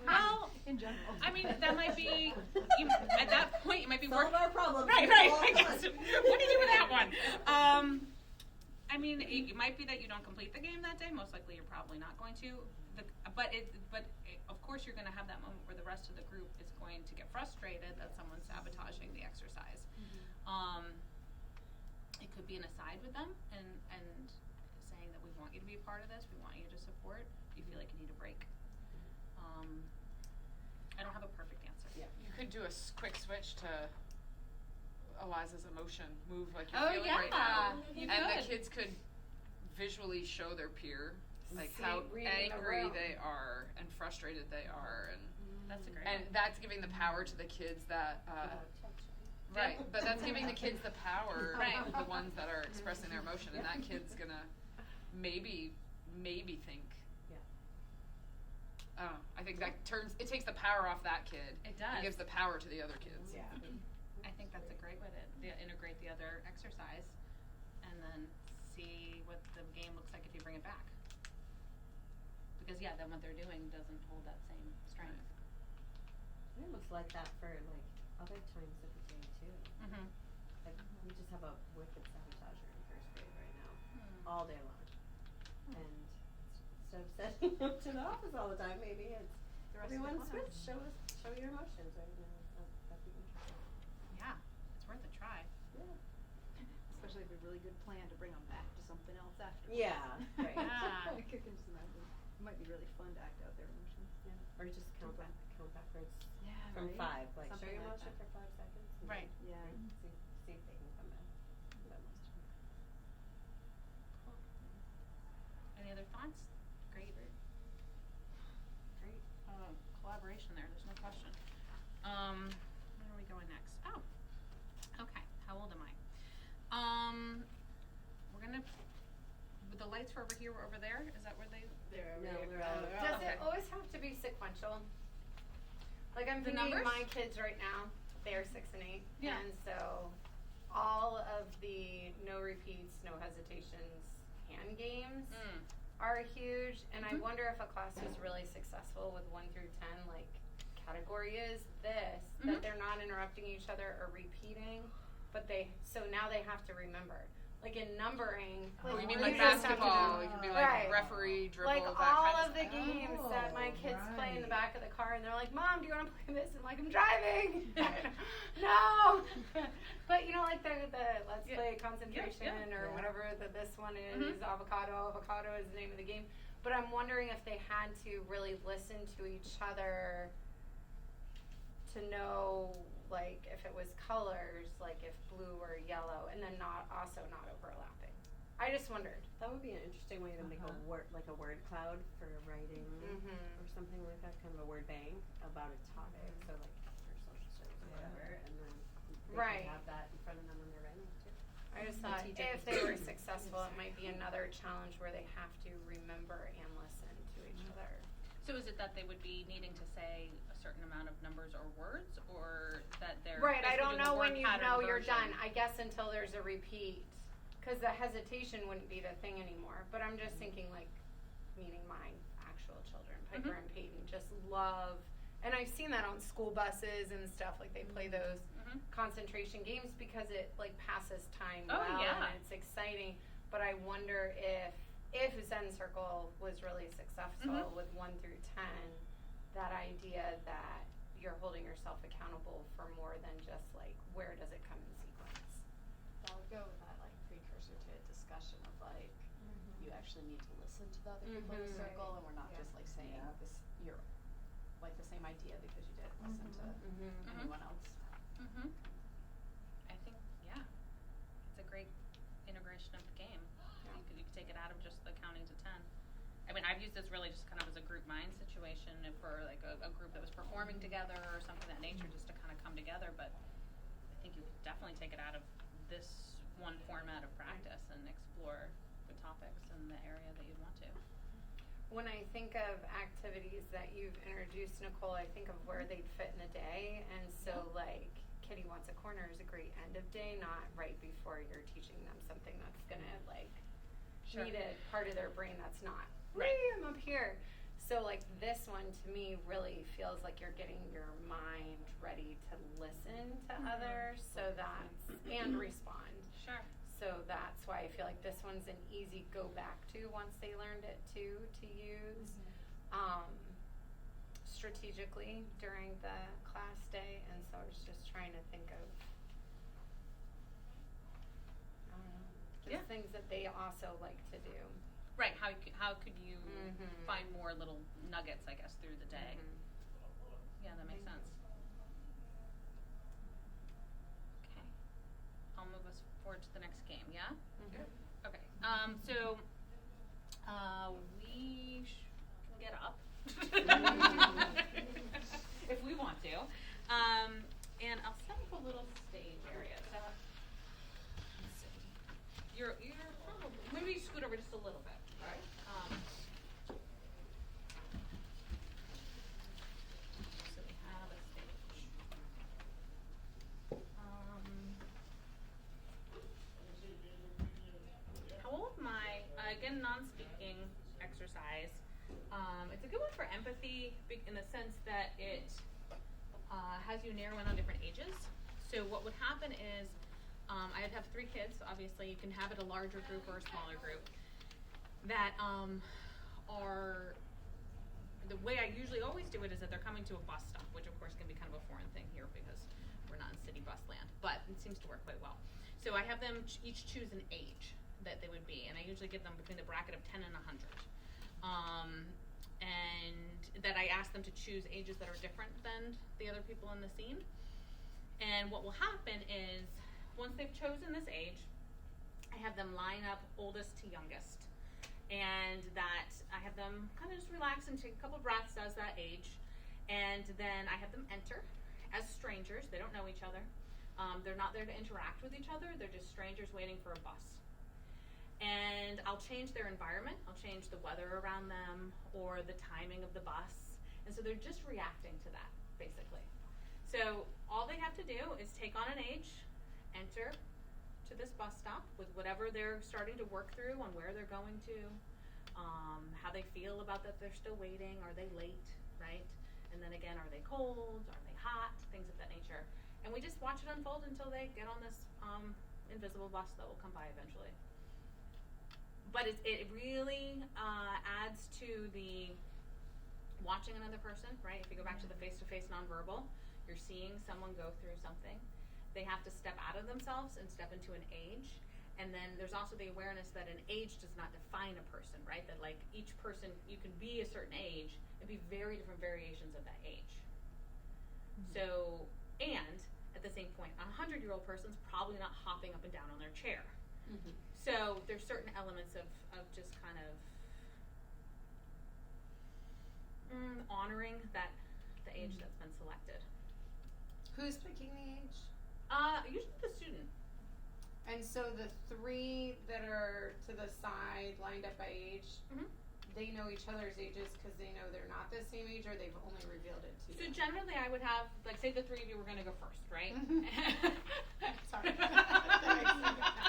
Well, In general. I mean, that might be. At that point, you might be Solve working. our problem. Right. I guess. What do you do with that one? I mean, it might be that you don't complete the game that day. Most likely, you're probably not going to. But of course, you're going to have that moment where the rest of the group is going to get frustrated that someone's sabotaging the exercise. It could be an aside with them and saying that we want you to be a part of this. We want you to support. you feel like you need a break. I don't have a perfect answer. Yeah. You could do a quick switch to Eliza's emotion move like you're Oh, feeling yeah. right now. You And could. the kids could visually show their peer like See, how reading the angry room. they are and frustrated they are, That's a great and one. that's giving the power to the kids that right, but that's giving the kids the power, Right. the ones that are expressing their emotion, and that kid's gonna maybe think. Yeah. I don't know. I think that it takes the power off that kid. It does. And gives the power to the other kids. Yeah. I think that's a great way to integrate the other exercise and then see what the game looks like if you bring it back. Because yeah, then what they're doing doesn't hold that same strength. I almost like that for like other times of the day too. Mm-hmm. Like we just have a wicked sabotager in first grade right now, Hmm. all day long. And instead of sending them to the office all the time, maybe it's The rest of the everyone class. switch, show your emotions, right? And that'd be interesting. Yeah, it's worth a try. Yeah. Especially if a really good plan to bring them back to something else after. Yeah, right. Yeah. I could just imagine. It might be really fun to act out their emotions. Yeah. Or just count backwards Yeah, from right? 5. Like Something show your like emotion that. for 5 seconds. And Right. Yeah. See if they can come back. That must be. Any other thoughts? Great collaboration there, there's no question. Where are we going next? Oh, okay, how old am I? We're gonna, the lights were over here, were over there, is that where they? No, we're all. Does Okay. it always have to be sequential? Like I'm The thinking numbers? my kids right now, they're 6 and 8, Yeah. and so all of the no repeats, no hesitations hand games are huge. And I Mhm. wonder if a class is really successful with 1 through 10, like category is this, that Mhm. they're not interrupting each other or repeating, but so now they have to remember. Like in numbering, Oh, you mean you like just have to basketball? know- It could be like Right. referee, dribble, like that all kind of the stuff. games that my Oh, kids play in the right. back of the car, and they're like, "Mom, do you want to play this?" And I'm like, "I'm driving." No. But you know, like the let's Yeah. play concentration Yeah. or Yeah. whatever this one is. Mhm. Avocado. Avocado is the name of the game. But I'm wondering if they had to really listen to each other to know, like, if it was colors, like if blue or yellow, and then not overlapping. I just wondered. That would be an interesting way to make a word, like a word cloud for writing Mhm. or something like that, kind of a word bank about a topic. So like for social studies or whatever, and then they Right. can have that in front of them when they're writing too. I just The thought teacher if can they say- were successful, it might be another challenge where they have to remember and listen to each other. So is it that they would be needing to say a certain amount of numbers or words, or that they're Right, I basically don't doing the know when word you pattern know you're version? done. I guess until there's a repeat, because the hesitation wouldn't be the thing anymore. But I'm just thinking, like, meaning my actual children, Piper Mhm. and Peyton, just love, and I've seen that on school buses and stuff. Like they play those Mhm. concentration games because it like passes time Oh, well yeah. and it's exciting. But I wonder if Zen Circle was really successful Mhm. with 1 through 10, that idea that you're holding yourself accountable for more than just like where does it come in sequence. That would go with that like precursor to a discussion of like you actually need to listen to the other people in the Mhm. circle, and we're not Yeah. just like saying Yeah. this you're like the same idea because you didn't listen to Mm-hmm. anyone else. Mhm. I think it's a great integration of the game. You could take it out of just the counting to 10. I mean, I've used this really just kind of as a group mind situation if for like a group that was performing together or something of that nature, just to kind of come together. But I think you could definitely take it out of this one format of practice and explore the topics in the area that you'd want to. When I think of activities that you've introduced, Nicole, I think of where they'd fit in a day. And so, like, Kitty Wants a Corner is a great end of day, not right before you're teaching them something that's going to, like, Sure. need a part of their brain that's not. Right. Whee, I'm up here. So, like, this one to me really feels like you're getting your mind ready to listen to others so that's, and respond. Sure. So that's why I feel like this one's an easy go back to once they learned it too, to use strategically during the class day. And so I was just trying to think of, I don't know, just Yeah. things that they also like to do. Right, how could you Mhm. find more little nuggets, I guess, through the day? Mhm. Yeah, that makes sense. Okay. I'll move us forward to the next game, yeah? Mhm. Okay. So we can get up if we want to. And I'll set up a little stage area. So let's see. You're probably maybe scoot over just a little bit. All right. So we have a stage. How old am I? Again, non-speaking exercise. It's a good one for empathy in the sense that it has you narrow in on different ages. So what would happen is, I'd have 3 kids. Obviously, you can have it a larger group or a smaller group. That are the way I usually always do it is that they're coming to a bus stop, which of course can be kind of a foreign thing here because we're not in city bus land, but it seems to work quite well. So I have them each choose an age that they would be, and I usually give them between the bracket of 10 and 100. And that I ask them to choose ages that are different than the other people in the scene. And what will happen is, once they've chosen this age, I have them line up oldest to youngest. And that I have them kind of just relax and take a couple breaths as that age. And then I have them enter as strangers. They don't know each other. They're not there to interact with each other. They're just strangers waiting for a bus. And I'll change their environment. I'll change the weather around them or the timing of the bus. And so they're just reacting to that, basically. So all they have to do is take on an age, enter to this bus stop with whatever they're starting to work through on where they're going to, how they feel about that they're still waiting, are they late, right? And then again, are they cold, are they hot, things of that nature. And we just watch it unfold until they get on this invisible bus that will come by eventually. But it really adds to the watching another person, right? If you go back to the face-to-face nonverbal, you're seeing someone go through something. They have to step out of themselves and step into an age. And then there's also the awareness that an age does not define a person, right? That like each person, you can be a certain age and be very different variations of that age. Mm-hmm. So, and at the same point, a 100-year-old person's probably not hopping up and down on their chair. Mm-hmm. So there's certain elements of just kind of honoring that the age that's been selected. Who's picking the age? Usually the student. And so the 3 that are to the side, lined up by age, Mm-hmm. they know each other's ages because they know they're not the same age, or they've only revealed it to So them? generally I would have, like, say the 3 of you were going to go first, right? Sorry.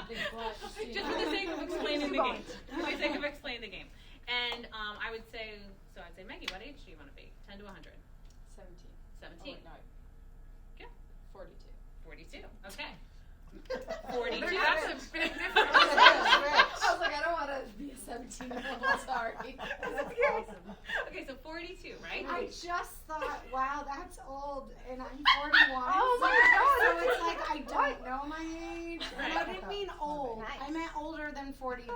Just for the sake of explaining the game. For the sake of explaining the game. And I would say, so I'd say, Maggie, what age do you want to be? 10 to 100? 17. 17. Oh, wait, no. Yeah. 42. 42. Okay. 42. That's a big difference. I was like, I don't want to be a 17-year-old. Sorry. That's awesome. Okay, so 42, right? I just thought, wow, that's old, and I'm 41. Oh my God, So that's it's like I don't know my age, but I Right. didn't mean old. Nice. I meant older than 42.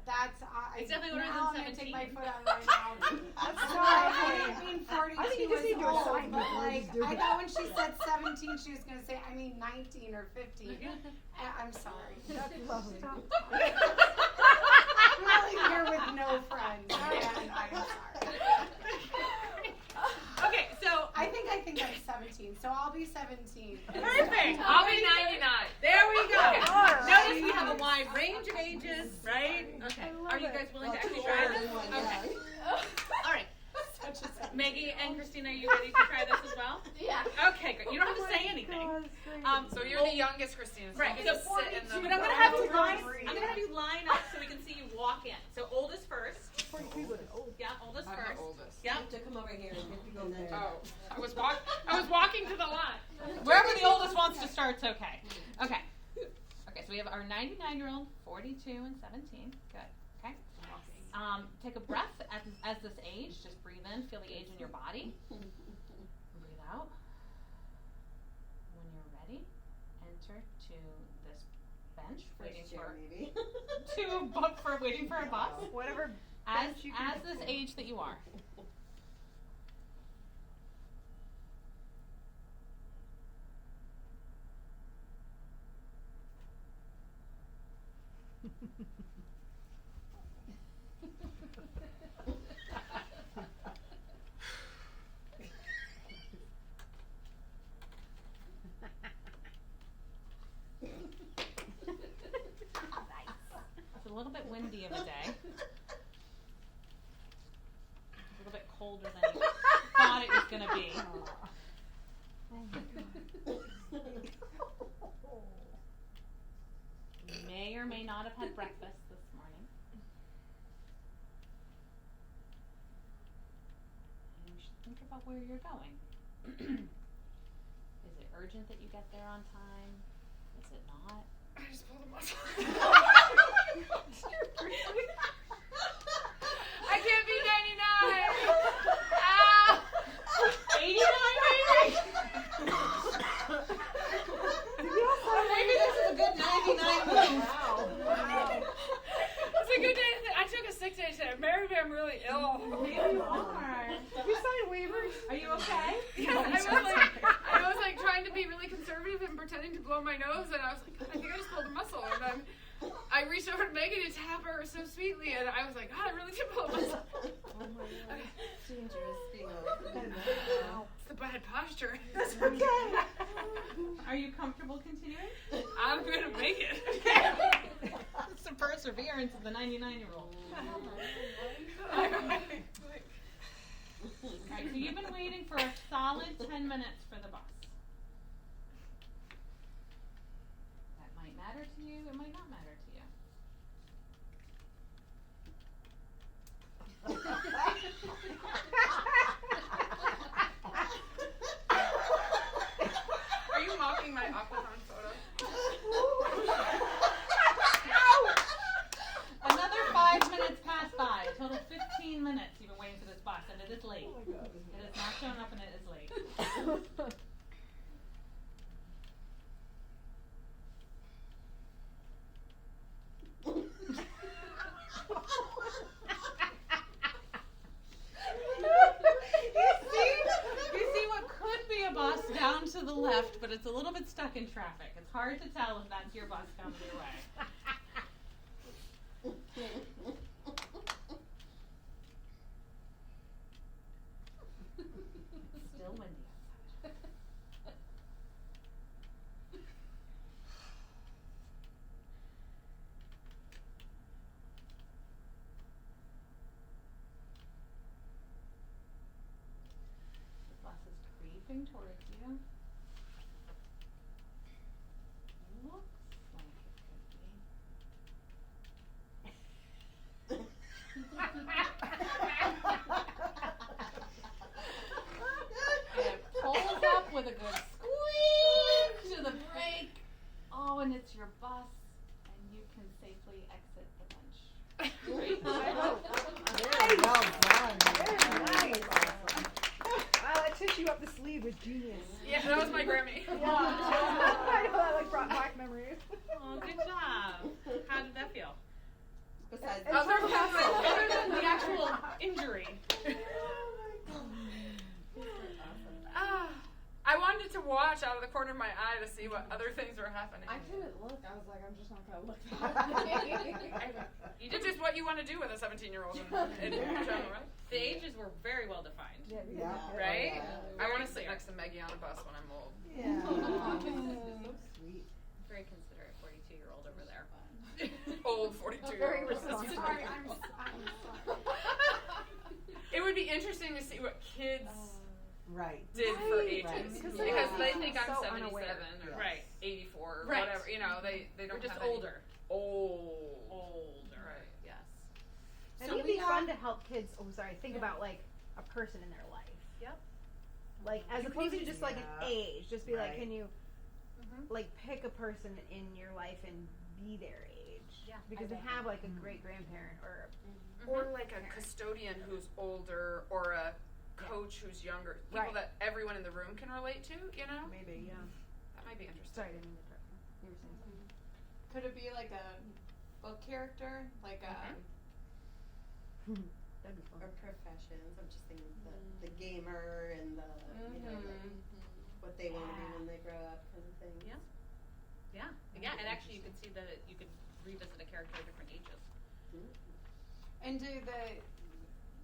That's It's definitely older now than I'm gonna take my 17. foot out right now. That's So not I funny. didn't mean 42 I think you just is need to old, assign but people like to do I it. thought when she said 17, she was gonna say I mean 19 or 15. I'm sorry. That's lovely. I'm really here with no friends, and I'm sorry. Okay, so I think I'm 17, so I'll be 17. perfect. I'll be 99. There we go. Alright. Notice we have a wide range of ages, right? Okay. I love Are you it. guys willing to Well, actually two try older this? than one, Okay. yeah. All right. Maggie and Christina, are you ready to try this as well? Yeah. Okay, great. You don't have to say anything. So you're the youngest, Christina. So Right. you So just sit in the but I'm gonna have you line. I'm gonna have you line up so we can see you walk in. So oldest first. 42 is old. Yeah, oldest I'm first. the oldest. Yeah. You have to come over here and get to go there. Oh, I was walking to the line. Wherever the oldest wants to start's okay. Okay. Okay, so we have our 99-year-old, 42, and 17. Good. Okay. Take a breath as this age. Just breathe in, feel the age in your body. Breathe out. When you're ready, enter to this bench waiting First chair, for maybe. waiting for a bus. Whatever As bench you can this afford. age that you are. It's a little bit windy of a day. A little bit colder than you thought it was going to be. You may or may not have had breakfast this morning. And you should think about where you're going. Is it urgent that you get there on time? Is it not? I just pulled a muscle. I can't be 99. Ah! 89 maybe? Maybe this is a good 99 move. It's a good day. I took a sick day today. Maybe I'm really ill. Maybe you are. Did you sign waivers? Are you okay? Yeah, I was like trying to be really conservative and pretending to blow my nose, and I was like, God, I think I just pulled a muscle. And then I reached over to Megan to tap her so sweetly, and I was like, God, I really did pull a muscle. Oh my God. Okay. Dangerous being It's the bad posture. That's okay. Are you comfortable continuing? I'm gonna make it. It's the perseverance of the 99-year-old. Alright, so you've been waiting for a solid 10 minutes for the bus. That might matter to you, it might not matter to you. Are you mocking my Aquathon photo? Another 5 minutes passed by. A total 15 minutes you've been waiting for this bus, and it is late. Oh my God. It has not shown up and it is late. You see what could be a bus down to the left, but it's a little bit stuck in traffic. It's hard to tell if that's your bus coming your way. It's still windy outside. The bus is creeping towards you. Looks like it could be. And it pulls up with a good squeak to the brake. Oh, and it's your bus, and you can safely exit the bench. Great. Very well done. Very nice. Wow, that tissue up the sleeve was genius. Yeah, that was my Grammy. Yeah. I know that like brought back memories. Oh, good job. How did that feel? Besides It's Other fantastic. Other than the actual injury. Ah, I wanted to watch out of the corner of my eye to see what other things were happening. I couldn't look. I was like, I'm just not gonna look You did just what you want to do with a 17-year-old in general, right? The ages were very well defined. Yeah. Right? Yeah. I want to sit next to Maggie on a bus when I'm old. Yeah. So sweet. Very considerate 42-year-old over there. Old Very 42-year-old. responsible. Sorry, I'm sorry. It would be interesting to see what kids Right. did for Right. ages. Because Because they're they think I'm so 77 unaware. or Yes. Right. 84 or Right. whatever. You know, they don't We're just have any- older. Old. Older. Right. Yes. And So it'd we be have- fun to help kids. Oh, sorry. Think about like a person in their life. Yep. Like as You could opposed to even- just like an yeah. age. Just be like, Right. can you Mhm. like pick a person in your life and be their age? Yeah, Because they have like a great grandparent or Or like a custodian who's older or a coach who's younger. People Right. that everyone in the room can relate to, you know? Maybe, yeah. That might be interesting. sorry, I didn't mean to interrupt you. You were saying something. Could it be like a book character? Like a. That'd be fun. Or professions. I'm just thinking the gamer and the you know like what they want to be when they grow up kind of thing. Yeah. Yeah. Yeah. And actually, you could see that you could revisit a character at different ages. And do the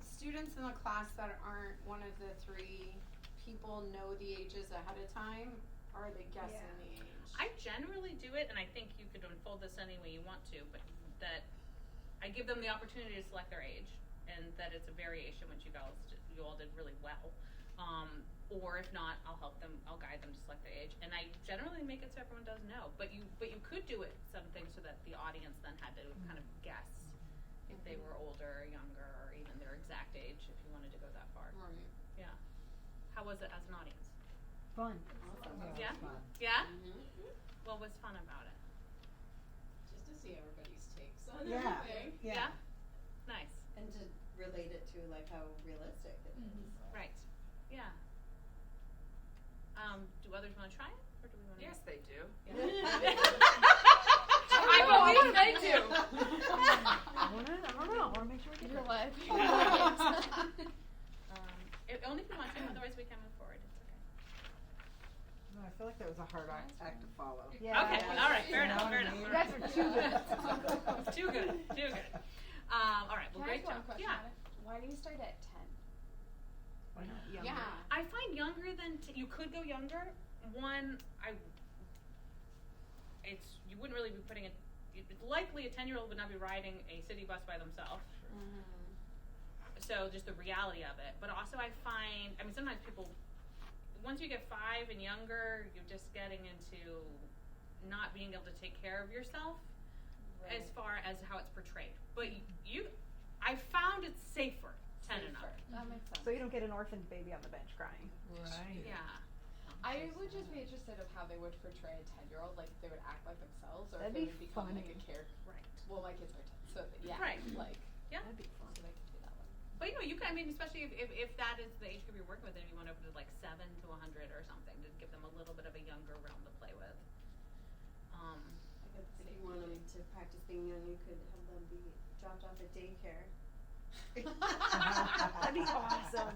students in the class that aren't one of the three people know the ages ahead of time, or are they guessing the age? I generally do it, and I think you could unfold this any way you want to, but that I give them the opportunity to select their age, and that it's a variation, which you all did really well. Or if not, I'll help them. I'll guide them to select their age, and I generally make it so everyone does know. But you could do it something so that the audience then had to kind of guess if they were older, or younger, or even their exact age, if you wanted to go that far. Right. Yeah. How was it as an audience? Fun. Awesome. Yeah. Fun. Yeah. Mm-hmm. What was fun about it? Just to see everybody's takes on Yeah. everything. Yeah. Nice. And to relate it to like how realistic it is. Right. Yeah. Do others want to try it, or do we want to? Yes, they do. I believe they do. I don't know. I want to make sure we get Your it. life. Only if you want to, otherwise we can move forward. It's okay. No, I feel like that was a hard act to follow. Yeah. Okay. All right. Fair enough. Fair enough. You guys are too good. Too good. Too good. All right. Well, Can I great ask job. one question Yeah. on it? Why do you start at 10? Why not? Yeah. I find younger than you could go younger. One, you wouldn't really be putting it. Likely, a 10-year-old would not be riding a city bus by themselves. So just the reality of it. But also, I find, sometimes people, once you get 5 and younger, you're just getting into not being able to take care of yourself as far as how it's portrayed. But I found it's safer 10 and up. That makes sense. So you don't get an orphaned baby on the bench crying. Right. Yeah. I would just be interested of how they would portray a 10-year-old, like if they would act like themselves, or That'd if be they would become like a funny. character. Right. Well, my kids are 10, so yeah, Right. like Yeah. That'd be fun. so they could do that one. But you can, especially if that is the age group you're working with, and you went over to like 7 to 100 or something, to give them a little bit of a younger realm to play with. If you want them to practice being young, you could have them be dropped off at daycare. That'd be awesome.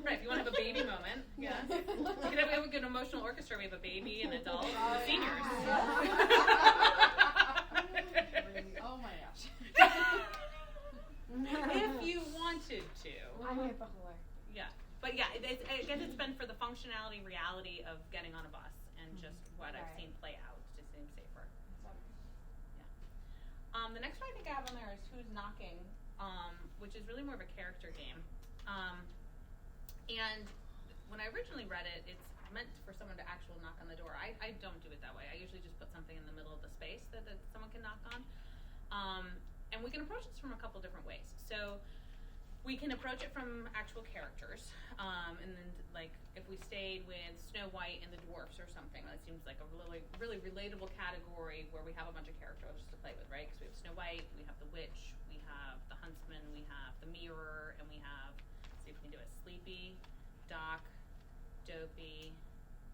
Right, if you want to have a baby moment, yeah. We have a good emotional orchestra. We have a baby, an adult, and the seniors. Oh my gosh. If you wanted to. I'm bipolar. Yeah. But yeah, I guess it's been for the functionality, reality of getting on a bus and just what I've Right. seen play out. It just seems safer. The next one I think I have on there is Who's Knocking, which is really more of a character game. And when I originally read it, it's meant for someone to actually knock on the door. I don't do it that way. I usually just put something in the middle of the space that someone can knock on. And we can approach this from a couple different ways. So we can approach it from actual characters. And then, like, if we stayed with Snow White and the dwarfs or something, that seems like a really, really relatable category where we have a bunch of characters to play with, right? Because we have Snow White, we have the witch, we have the huntsman, we have the mirror, and we have, let's see if we can do it, Sleepy, Doc, Dopey,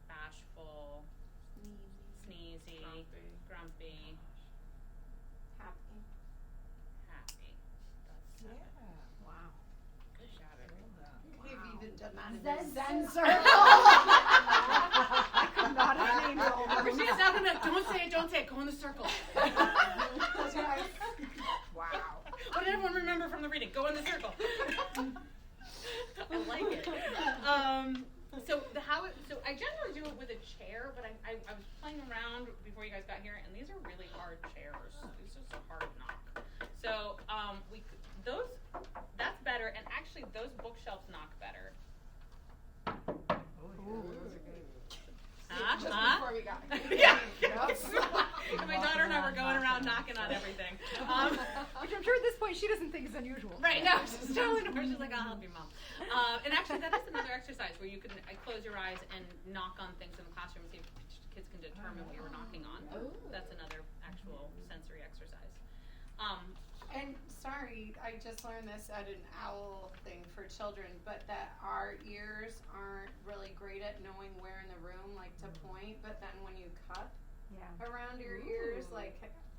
Bashful, Sneezy, Grumpy, Happy. Happy. That's 7. Wow. Good job, everyone. We've even done that in Zen the Zen circle. I could not have named all of them. Christina's not gonna, don't say it, go in the circle. Wow. What did everyone remember from the reading? Go in the circle. I like it. So I generally do it with a chair, but I was playing around before you guys got here, and these are really hard chairs. It's just a hard knock. So that's better, and actually those bookshelves knock better. Just before we got here. Yeah. My daughter and I were going around knocking on everything. Which I'm sure at this point she doesn't think is unusual. Right, no, she's totally normal. She's like, I'll help you, Mom. And actually, that is another exercise where you can close your eyes and knock on things in the classroom and see if kids can determine what you were knocking on. That's another actual sensory exercise. And sorry, I just learned this at an OWL thing for children, but that our ears aren't really great at knowing where in the room, like to point, but then when you cup, Yeah. around your ears, like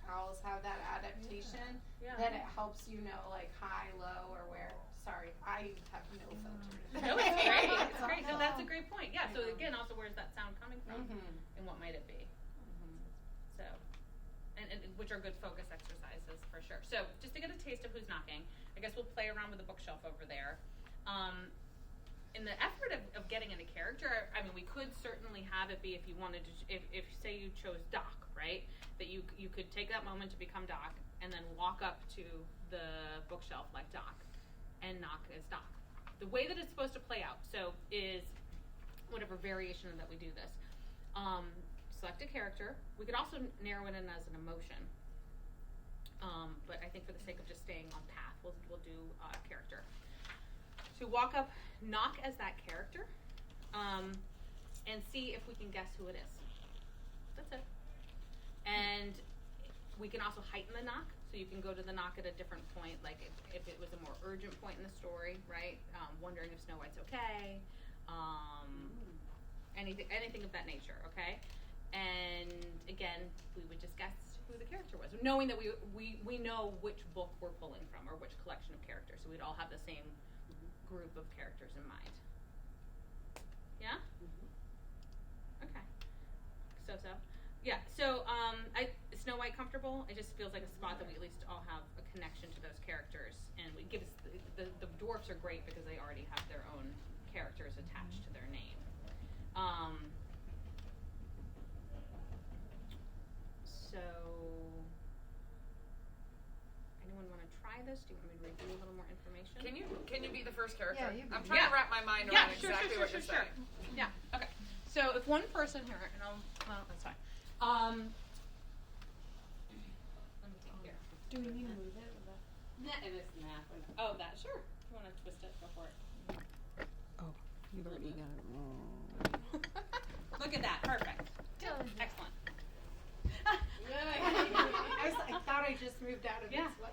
owls have that adaptation, Yeah. that it helps you know like high, low, or where. Sorry, I have no filter. No, it's great. It's great. No, that's a great point. Yeah. So again, also, where's that sound coming from, and what might it be? So, and which are good focus exercises for sure. So, just to get a taste of who's knocking, I guess we'll play around with the bookshelf over there. In the effort of getting into character, I mean, we could certainly have it be if you wanted to, if say you chose Doc, right? That you could take that moment to become Doc and then walk up to the bookshelf like Doc and knock as Doc. The way that it's supposed to play out, so is whatever variation that we do this. Select a character. We could also narrow it in as an emotion. But I think for the sake of just staying on path, we'll do character. So walk up, knock as that character, and see if we can guess who it is. That's it. And we can also heighten the knock, so you can go to the knock at a different point, like if it was a more urgent point in the story, right? Wondering if Snow White's okay, anything of that nature, okay? And again, we would just guess who the character was, knowing that we know which book we're pulling from or which collection of characters, so we'd all have the same group of characters in mind. Yeah? Okay. So. Yeah, so Snow White comfortable? It just feels like a spot that we at least all have a connection to those characters, and we give us the dwarfs are great because they already have their own characters attached to their name. So anyone want to try this? Do you want me to review a little more information? Can you be the first character? Yeah, you I'm be. trying to wrap my mind around exactly what you're sure. saying. Yeah. Okay. So if one person here, and well, that's fine. Let me take here. Do we need to move it? Nah, it isn't happening. Oh, that sure. If you want to twist it, go for it. Oh, you've already got it wrong. Look at that. Perfect. Excellent. I thought I just moved out of Yeah. this way.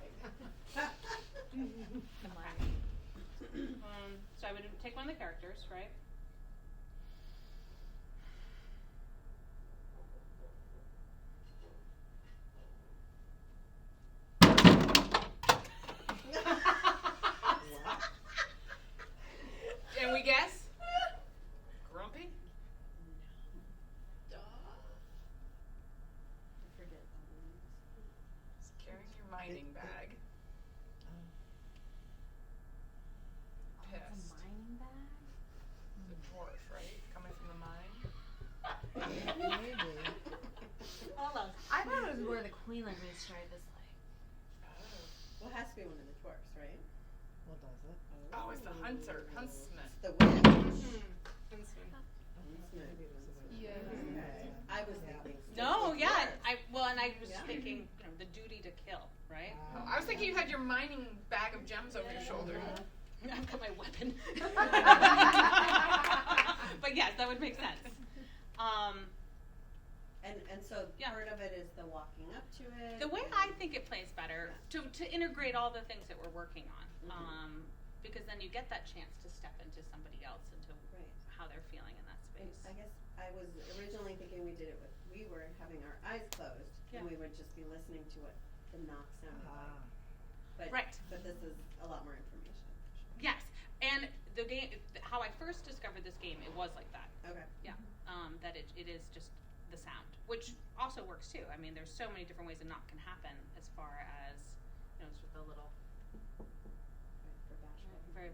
So I would take one of the characters, right? And we guess? Grumpy? He's carrying your mining bag. Pissed. mining bag? The dwarf, right? Coming from the mine? Maybe. I thought it was more the queen, like we tried this like. Well, it has to be one of the dwarfs, right? Well, does it? Oh, it's the hunter, huntsman. It's the witch. Huntsman. Huntsman. Yeah. Okay. I was thinking. No, strictly yeah. dwarves. I was Yeah. thinking, the duty to kill, right? Oh, I was thinking you had your mining bag of gems over your shoulder. I've got my weapon. But yes, that would make sense. And so Yeah. part of it is the walking up to it. The way I think it plays better to integrate all the things that we're working on, because then you get that chance to step into somebody else, into Right. how they're feeling in that And space. I guess I was originally thinking we were having our eyes closed, Yeah. and we would just be listening to what the knock sounded like. But, Right. But this is a lot more information. Yes, and the game, how I first discovered this game, it was like that. Okay. Yeah, that it is just the sound, which also works too. I mean, there's so many different ways a knock can happen, as far as sort of the little For bashful. very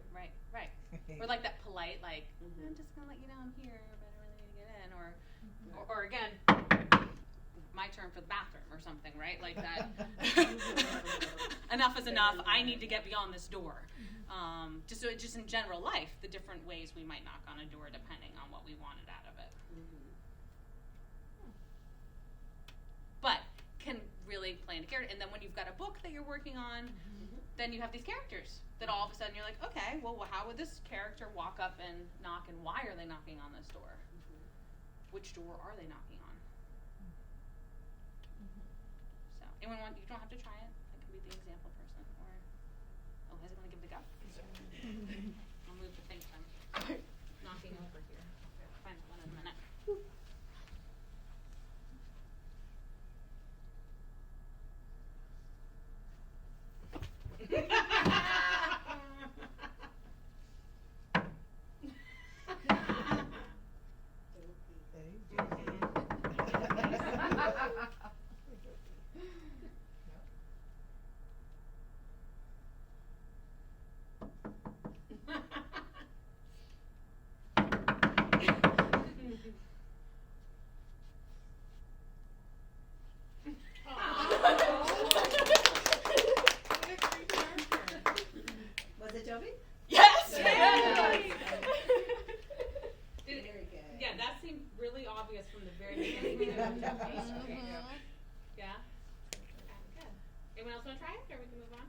right, or like that polite, like Mhm. I'm just gonna let you know I'm here, but I really need to get in, or again, my turn for the bathroom or something, right? Like that. Enough is enough. I need to get beyond this door. Just in general life, the different ways we might knock on a door depending on what we wanted out of it. But can really play into character. And then when you've got a book that you're working on, then you have these characters that all of a sudden you're like, okay, well, how would this character walk up and knock, and why are they knocking on this door? Which door are they knocking on? So, anyone want? You don't have to try it. I can be the example person, or does it want to give it a go? I'll move the thing from knocking over here. Find that one in a minute. really obvious from the very beginning. Okay. Yeah? Okay, good. Anyone else wanna try it, or we can move on?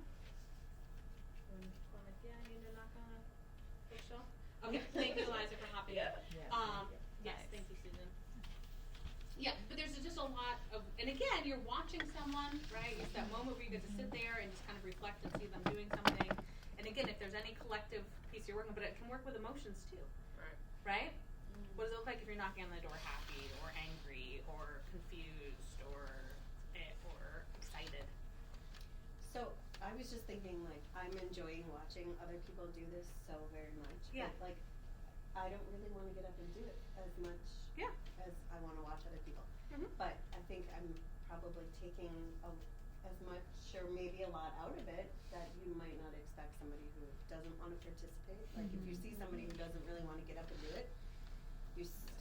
Yeah, you need to knock on a bookshelf? Okay, thank you, Eliza, for hopping in. Yes, thank you, Susan. Yeah, but there's just a lot of, and again, you're watching someone, right? It's that moment where you get to sit there and just kind of reflect and see them doing something. And again, if there's any collective piece you're working, but it can work with emotions too, Right. right? What does it look like if you're knocking on the door happy or angry or confused or excited? So I was just thinking, like, I'm enjoying watching other people do this so very much. Yeah. But, like, I don't really want to get up and do it as much Yeah. as I want to watch other people. Mhm. But I think I'm probably taking as much or maybe a lot out of it that you might not expect somebody who doesn't want to participate. Like, if you see somebody who doesn't really want to get up and do it,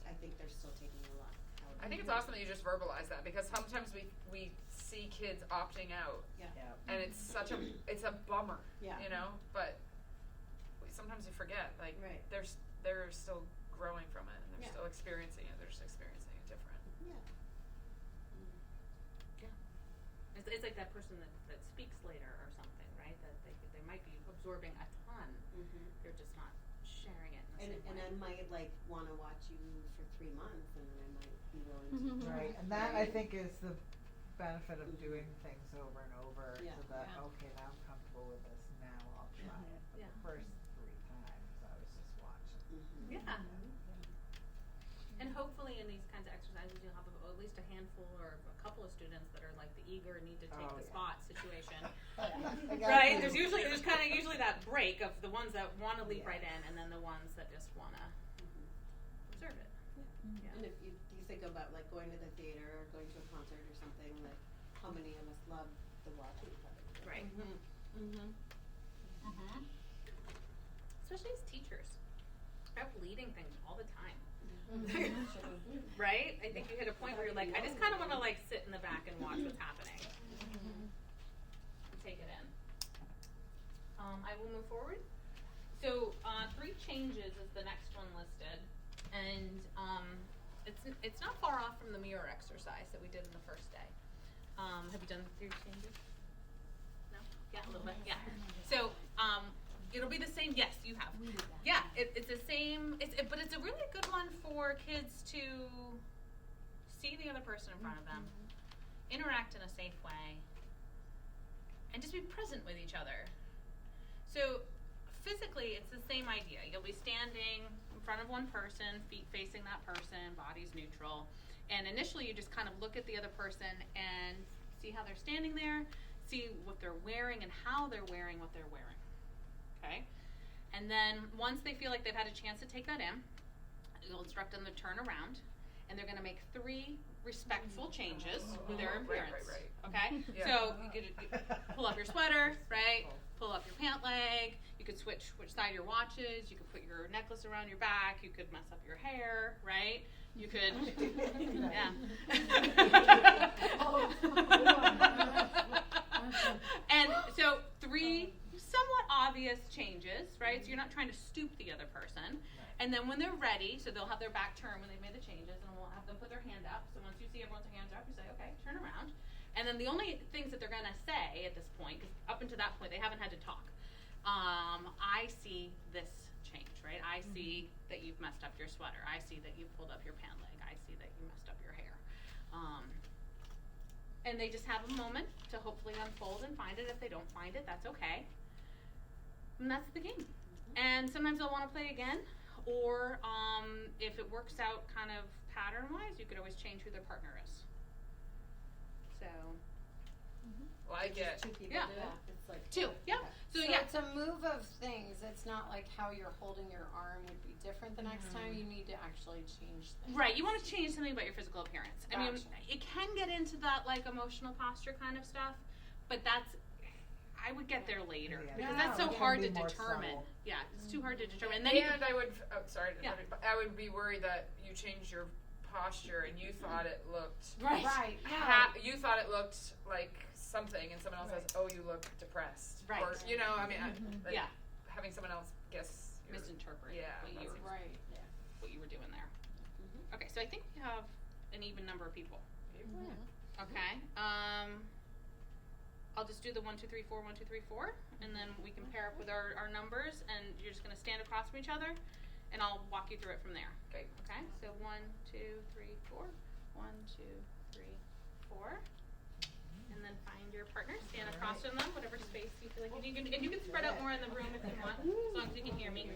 I think they're still taking a lot out of it. I think it's awesome that you just verbalize that, because sometimes we see kids opting out, Yeah. and it's such a bummer, Yeah. you know. But sometimes you forget, like, Right. they're still growing from it, and they're Yeah. still experiencing it. They're just experiencing it different. Yeah. It's like that person that speaks later or something, right? That they might be absorbing a ton. Mm-hmm. They're just not sharing it in the And same way. I might, like, want to watch you for 3 months, and then I might be willing to. Right, and that I think is the benefit of doing things over and over, Yeah. so that, Yeah. okay, now I'm comfortable with this, now I'll try it. But Yeah. the first 3 times, I was just watching. Mm-hmm. Yeah. And hopefully in these kinds of exercises, you'll have at least a handful or a couple of students that are like the eager need to take Oh, the yeah. spot situation. I got Right? you. There's usually that break of the ones that want to leap right in, and then the ones that just want to observe it. Yeah. And if you think about, like, going to the theater or going to a concert or something, like, how many of us love the watching part of it? Right. Especially as teachers, we're up leading things all the time. Right? I think you hit a point where you're like, I just kind of want to like sit in the back and watch what's happening. And take it in. I will move forward. So 3 changes is the next one listed, and it's not far off from the mirror exercise that we did in the first day. Have you done 3 changes? No? Yeah, a little bit. Yeah. So it'll be the same. Yes, you have. Yeah, it's the same. But it's a really good one for kids to see the other person in front of them, interact in a safe way, and just be present with each other. So physically, it's the same idea. You'll be standing in front of one person, feet facing that person, body's neutral. And initially, you just kind of look at the other person and see how they're standing there, see what they're wearing and how they're wearing what they're wearing. Okay? And then once they feel like they've had a chance to take that in, you'll instruct them to turn around, and they're going to make 3 respectful changes with their appearance. Right. Okay? Yeah. So you could pull up your sweater, right? Pull up your pant leg. You could switch which side your watch is. You could put your necklace around your back. You could mess up your hair, right? You could, yeah. And so 3 somewhat obvious changes, right? So you're not trying to stoop the other person. And then when they're ready, so they'll have their back turned when they've made the changes, and we'll have them put their hand up. So once you see everyone's hands up, you say, okay, turn around. And then the only things that they're going to say at this point, because up until that point they haven't had to talk, I see this change, right? I see that you've messed up your sweater. I see that you've pulled up your pant leg. I see that you messed up your hair. And they just have a moment to hopefully unfold and find it. If they don't find it, that's okay. And that's the game. And sometimes they'll want to play again, or if it works out kind of pattern-wise, you could always change who their partner is. So, Well, I get. 2 people Yeah. do it? It's like 2, yeah. Okay. So, So yeah. it's a move of things. It's not like how you're holding your arm would be different the next time. You need to actually change things. Right, you want to change something about your physical appearance. I mean, Gotcha. it can get into that like emotional posture kind of stuff, but I would get there later Yeah. because No, that's so it can hard be to more determine. subtle. Yeah, it's too hard to determine. And then you And I would, Yeah. I would be worried that you changed your posture and you thought it looked. right, Right. You thought it looked like something, and someone else says, "Oh, you look depressed." Right. Or you know, I mean, like Yeah. having someone else guess. Your, misinterpret Yeah, what that's you Right. what you were doing there. Okay, so I think we have an even number of people. Okay. I'll just do the 1, 2, 3, 4, 1, 2, 3, 4, and then we can pair up with our numbers, and you're just gonna stand across from each other, and I'll walk you through it from there. Okay. Okay. So 1, 2, 3, 4. 1, 2, 3, 4. And then find your partner. Stand across from them, whatever space you feel like you need. And you can spread out more in the room if you want, as long as you can hear me.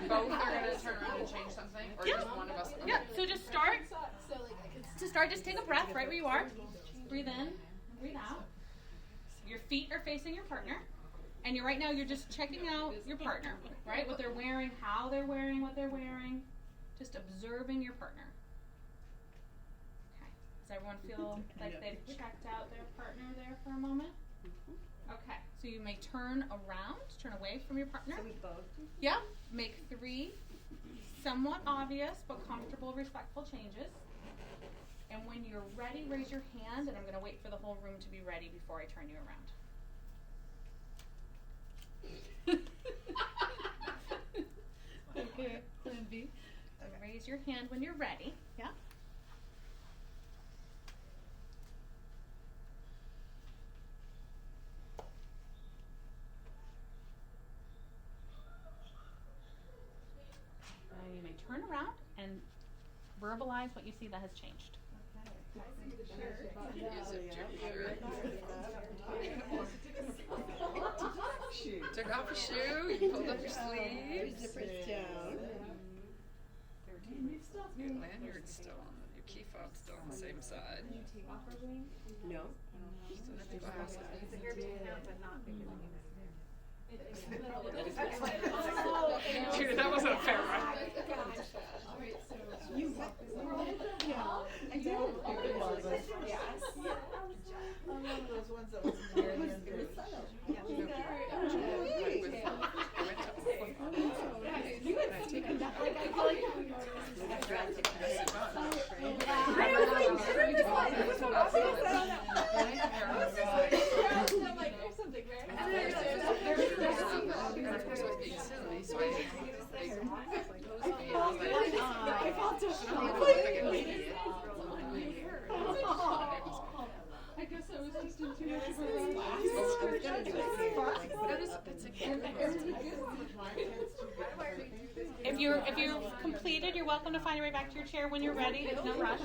Both are gonna turn around and change something, or Yeah. just one of us? Okay. Yeah. So just start. So like I can To start, just take a breath right where you are. Breathe in, breathe out. Your feet are facing your partner, and right now you're just checking out your partner, right? What they're wearing, how they're wearing, what they're wearing. Just observing your partner. Okay. Does everyone feel like they've checked out their partner there for a moment? Okay. So you may turn around, turn away from your partner. So we both do? Yeah. Make 3 somewhat obvious but comfortable, respectful changes. And when you're ready, raise your hand, and I'm going to wait for the whole room to be ready before I turn you around. Okay, plan B. So raise your hand when you're ready. Yeah. You may turn around and verbalize what you see that has changed. Took off your shoe, you pulled up your sleeves. Zippers down. Your lanyard's still on, your key fob's still on the same side. No. Still have the glasses. Dude, that wasn't a fair run. One of those ones that was nearly under. I guess I was just in too much of a If you're completed, you're welcome to find your way back to your chair when you're ready. There's no rush.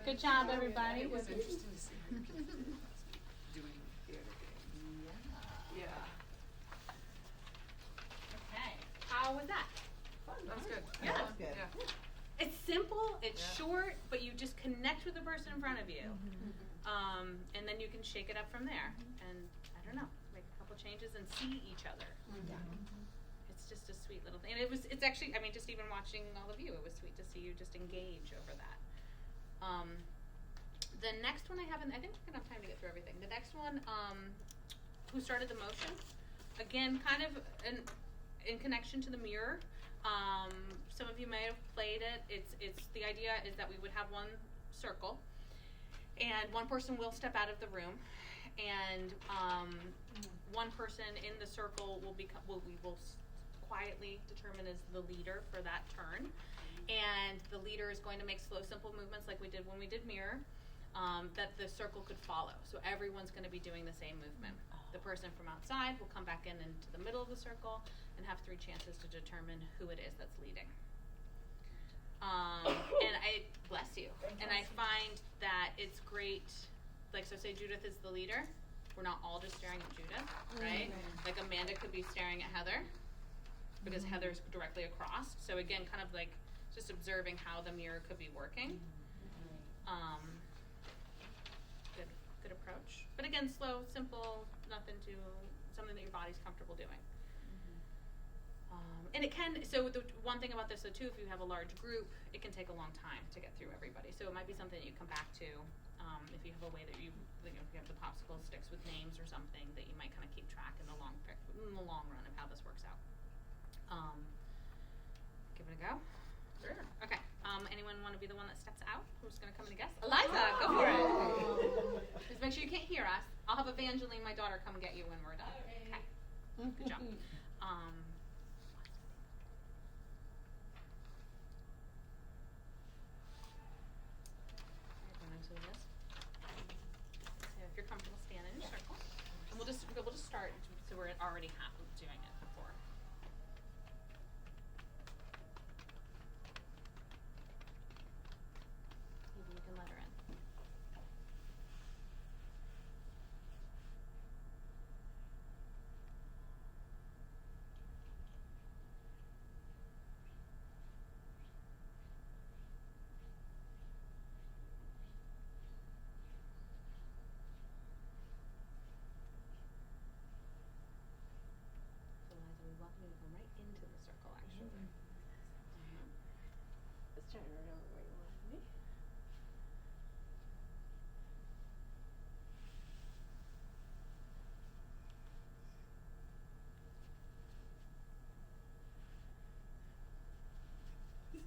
Good job, everybody. It was interesting to see her doing theater games. Yeah. Okay. How was that? That was good. Yeah. That was good. Yeah. It's simple, it's Yeah. short, but you just connect with the person in front of you. And then you can shake it up from there. And I don't know, make a couple changes and see each other. It's just a sweet little thing. And it's actually, I mean, just even watching all of you, it was sweet to see you just engage over that. The next one I haven't, I think we're gonna have time to get through everything. The next one, who started the motion? Again, kind of in connection to the mirror. Some of you may have played it. It's the idea is that we would have one circle, and one person will step out of the room, and one person in the circle will quietly determine as the leader for that turn, and the leader is going to make slow, simple movements like we did when we did mirror, that the circle could follow. So everyone's going to be doing the same movement. The person from outside will come back into the middle of the circle and have 3 chances to determine who it is that's leading. And I bless you. And I find that it's great. Like, so say Judith is the leader. We're not all just staring at Judith, right? Like Amanda could be staring at Heather because Heather's directly across. So again, kind of like just observing how the mirror could be working. Good approach. But again, slow, simple, something that your body's comfortable doing. And it can, so the one thing about this though too, if you have a large group, it can take a long time to get through everybody. So it might be something that you come back to, if you have a way that if you have the popsicle sticks with names or something, that you might kind of keep track in the long run of how this works out. Give it a go. Sure. Okay. Anyone want to be the one that steps out? Who's going to come in and guess? Eliza, go for it. Just make sure you can't hear us. I'll have Evangeline, my daughter, come get you when we're done. Okay. Good job.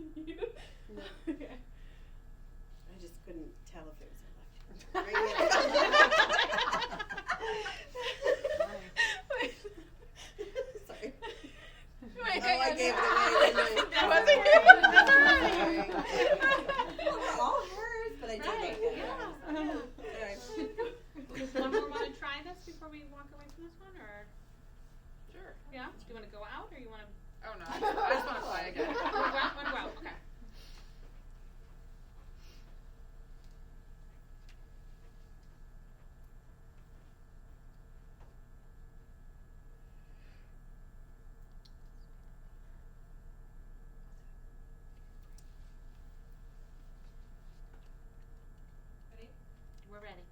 Okay. I just couldn't tell if it was electric. Sorry. Wait, Oh, I gave it away, didn't I? That wasn't good. That's alright. Well, they're all hers, but I did Right, look at yeah. hers. One more want to try this before we walk away from this one, or Sure. yeah? Do you want to go out, or you want to? Oh no, I just want to play again. Want to go out? Want to go out? Okay. Ready? We're ready.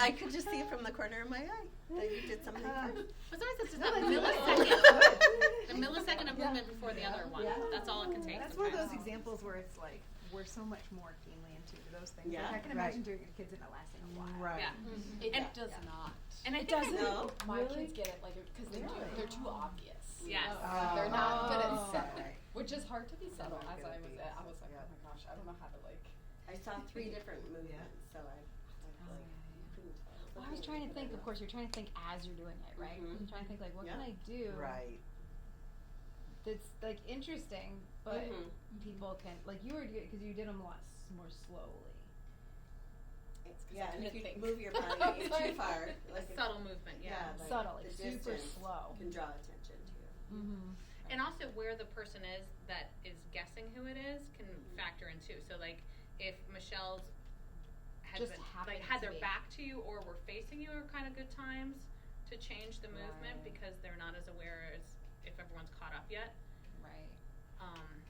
I could just see it from the corner of my eye that you did something first. But sometimes it's just No, that that's millisecond. The millisecond of movement before the other one. Yeah. That's all it can take. That's one of those sometimes. examples where it's like we're so much more keenly intuitive to those things. Yeah. Like I can Right. imagine doing it to kids and it lasting a while. Right. Yeah. It And- does not. And I It think I- doesn't. No. My Really? kids get it like because they're too obvious. Yes. They're not good at Oh. subtle, which is hard to be subtle. not As good I at was, being I was like, yeah. oh my gosh, I don't know how to like. I saw 3 different movements, so I like couldn't tell. Well, I was trying to think, of course, you're trying to think as you're doing it, right? Mhm. You're trying to think, like, what can Yeah. I do Right. that's, like, interesting, but Mhm. people can, like, you were, because you did them a lot more slowly. Yeah, and if you think. move your body too far, A like subtle movement, yeah. like Subtle, the like, super distance slow. can draw attention to you. Mm-hmm. And also where the person is that is guessing who it is can factor in too. So like if Michelle's had Just been, happened like had to their be. back to you or were facing you are kind of good times to change the movement Right. because they're not as aware as if everyone's caught up yet. Right. Um,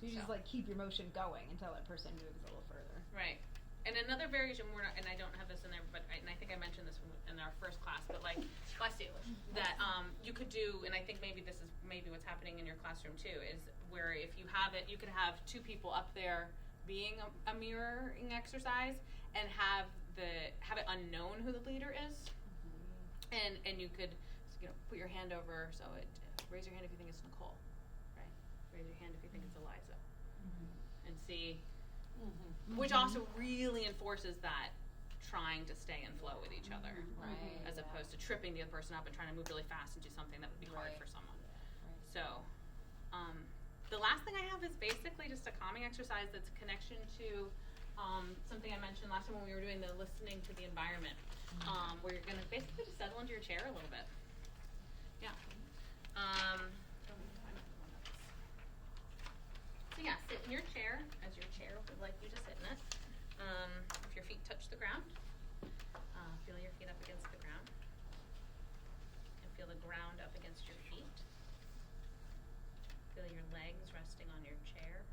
So you just, like, keep your motion going until that person moves a little further. Right. And another variation, and I don't have this in there, but and I think I mentioned this in our first class, but like, bless you, that you could do, and I think maybe this is maybe what's happening in your classroom too, is where if you have it, you can have 2 people up there being a mirroring exercise, and have it unknown who the leader is, and you could, put your hand over, so it raise your hand if you think it's Nicole, right? Raise your hand if you think it's Eliza, and see. Which also really enforces that trying to stay in flow with each other, Right. as opposed to tripping the other person up and trying to move really fast and do something that would be hard Right. for someone. Right. So, the last thing I have is basically just a calming exercise that's a connection to something I mentioned last time when we were doing the listening to the environment, where you're gonna basically just settle into your chair a little bit. Yeah. So yeah, sit in your chair as your chair would like you to sit in it. If your feet touch the ground, feel your feet up against the ground. And feel the ground up against your feet. Feel your legs resting on your chair.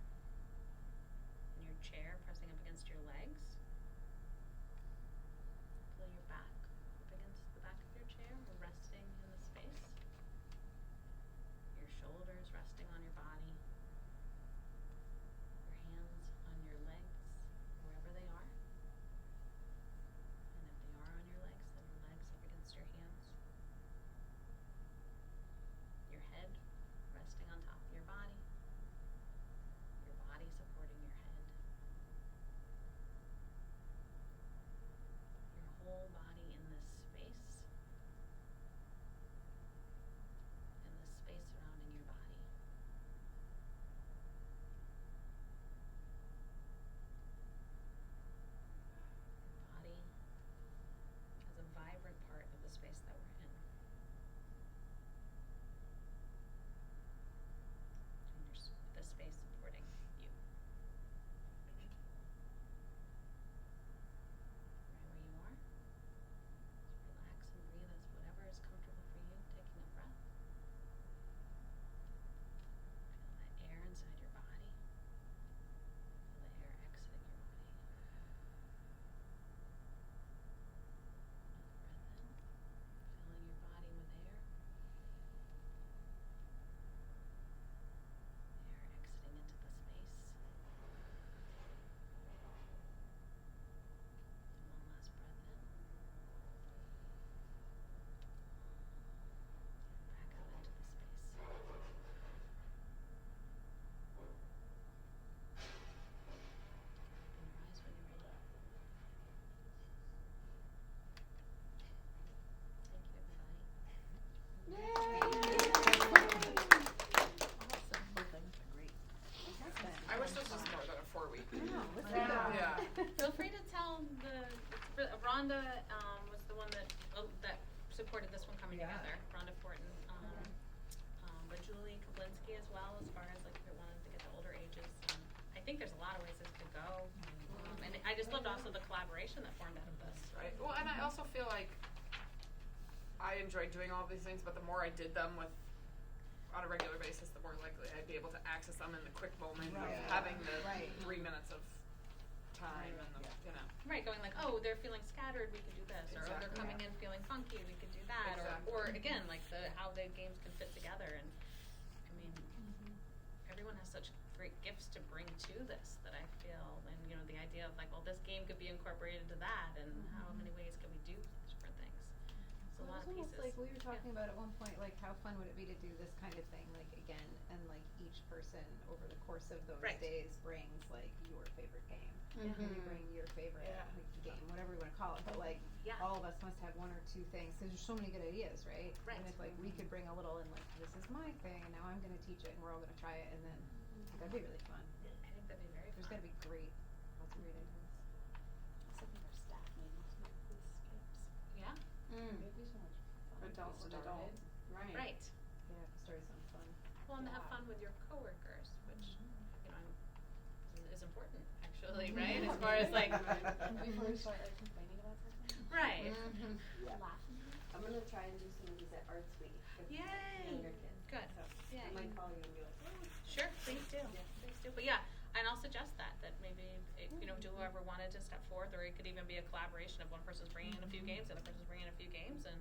And your chair pressing up against your legs. Feel your back up against the back of your chair, resting in the space. Your shoulders resting on your body. Your hands on your legs, wherever they are. And if they are on your legs, then your legs up against your hands. Your head resting on top of your body. Your body supporting your head. Rhonda was the one that supported this one coming Yeah. together. Rhonda Fortin, but Julie Kaplinsky as well, as far as like if it wanted to get the older ages. I think there's a lot of ways this could go, and I just loved also the collaboration that formed out of this. Right. Well, and I also feel like I enjoyed doing all these things, but the more I did them with on a regular basis, the more likely I'd be able to access them in the quick moment Right. of having the Right. 3 minutes of time and the, you know. Right, going like, oh, they're feeling scattered, we could do this, or oh, they're Exactly. coming in feeling funky, we could do that, Exactly. or again, like how the games can fit together, and I mean, everyone has such great gifts to bring to this that I feel, and you know, the idea of like, well, this game could be incorporated into that, and how many ways can we do different things? It's a Well, lot it's of almost pieces. like we were talking about at one point, like how fun would it be to do this kind of thing, like again, and like each person over the course of those Right. days brings like your favorite game. And you bring your favorite like, game, whatever you want to call it, but like Yeah. all of us must have one or two things because there's so many good ideas, right? Right. And if like we could bring a little and like this is my thing and now I'm gonna teach it and we're all gonna try it and then that'd be really fun. I think that'd be very There's fun. gonna be lots of great ideas. Also think our staff meetings might be skips. Yeah, It'd be so much fun. Adult if we with adult. started. right. Yeah, if we started something fun. Well, and to have fun with your coworkers, which you know is important actually, right? As far as like, Before we start like complaining about something. right. Laughing. I'm gonna try and do some of these at Arts Week with Yay. younger kids. Good. So Yeah. I might call you and be like, oh, Sure, please do. Please do. But yeah, and I'll suggest that maybe you know, do whoever wanted to step forth, or it could even be a collaboration of one person's bringing in a few games, the other person's bringing in a few games, and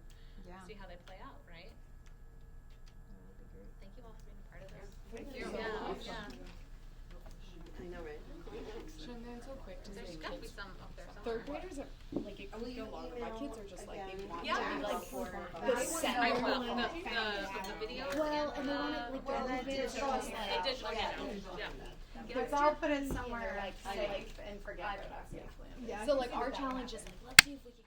Yeah. see how they play out, right? That would be great. Thank you all for being a part of this. Thank you. Yeah, yeah. I know, right? Shouldn't so quick to There's say got to be kids. some up there somewhere. Third graders are like it Will could you go longer. My email kids are just like they again? want Yeah. to be like For the set. I will. know when The videos. Well, and and they want it like Well, the the digital digital is like The digital, yeah. Let's all put it somewhere safe and forget iPad about it. safely. Yeah, So I like can see our that challenge is happening. like let's see if we can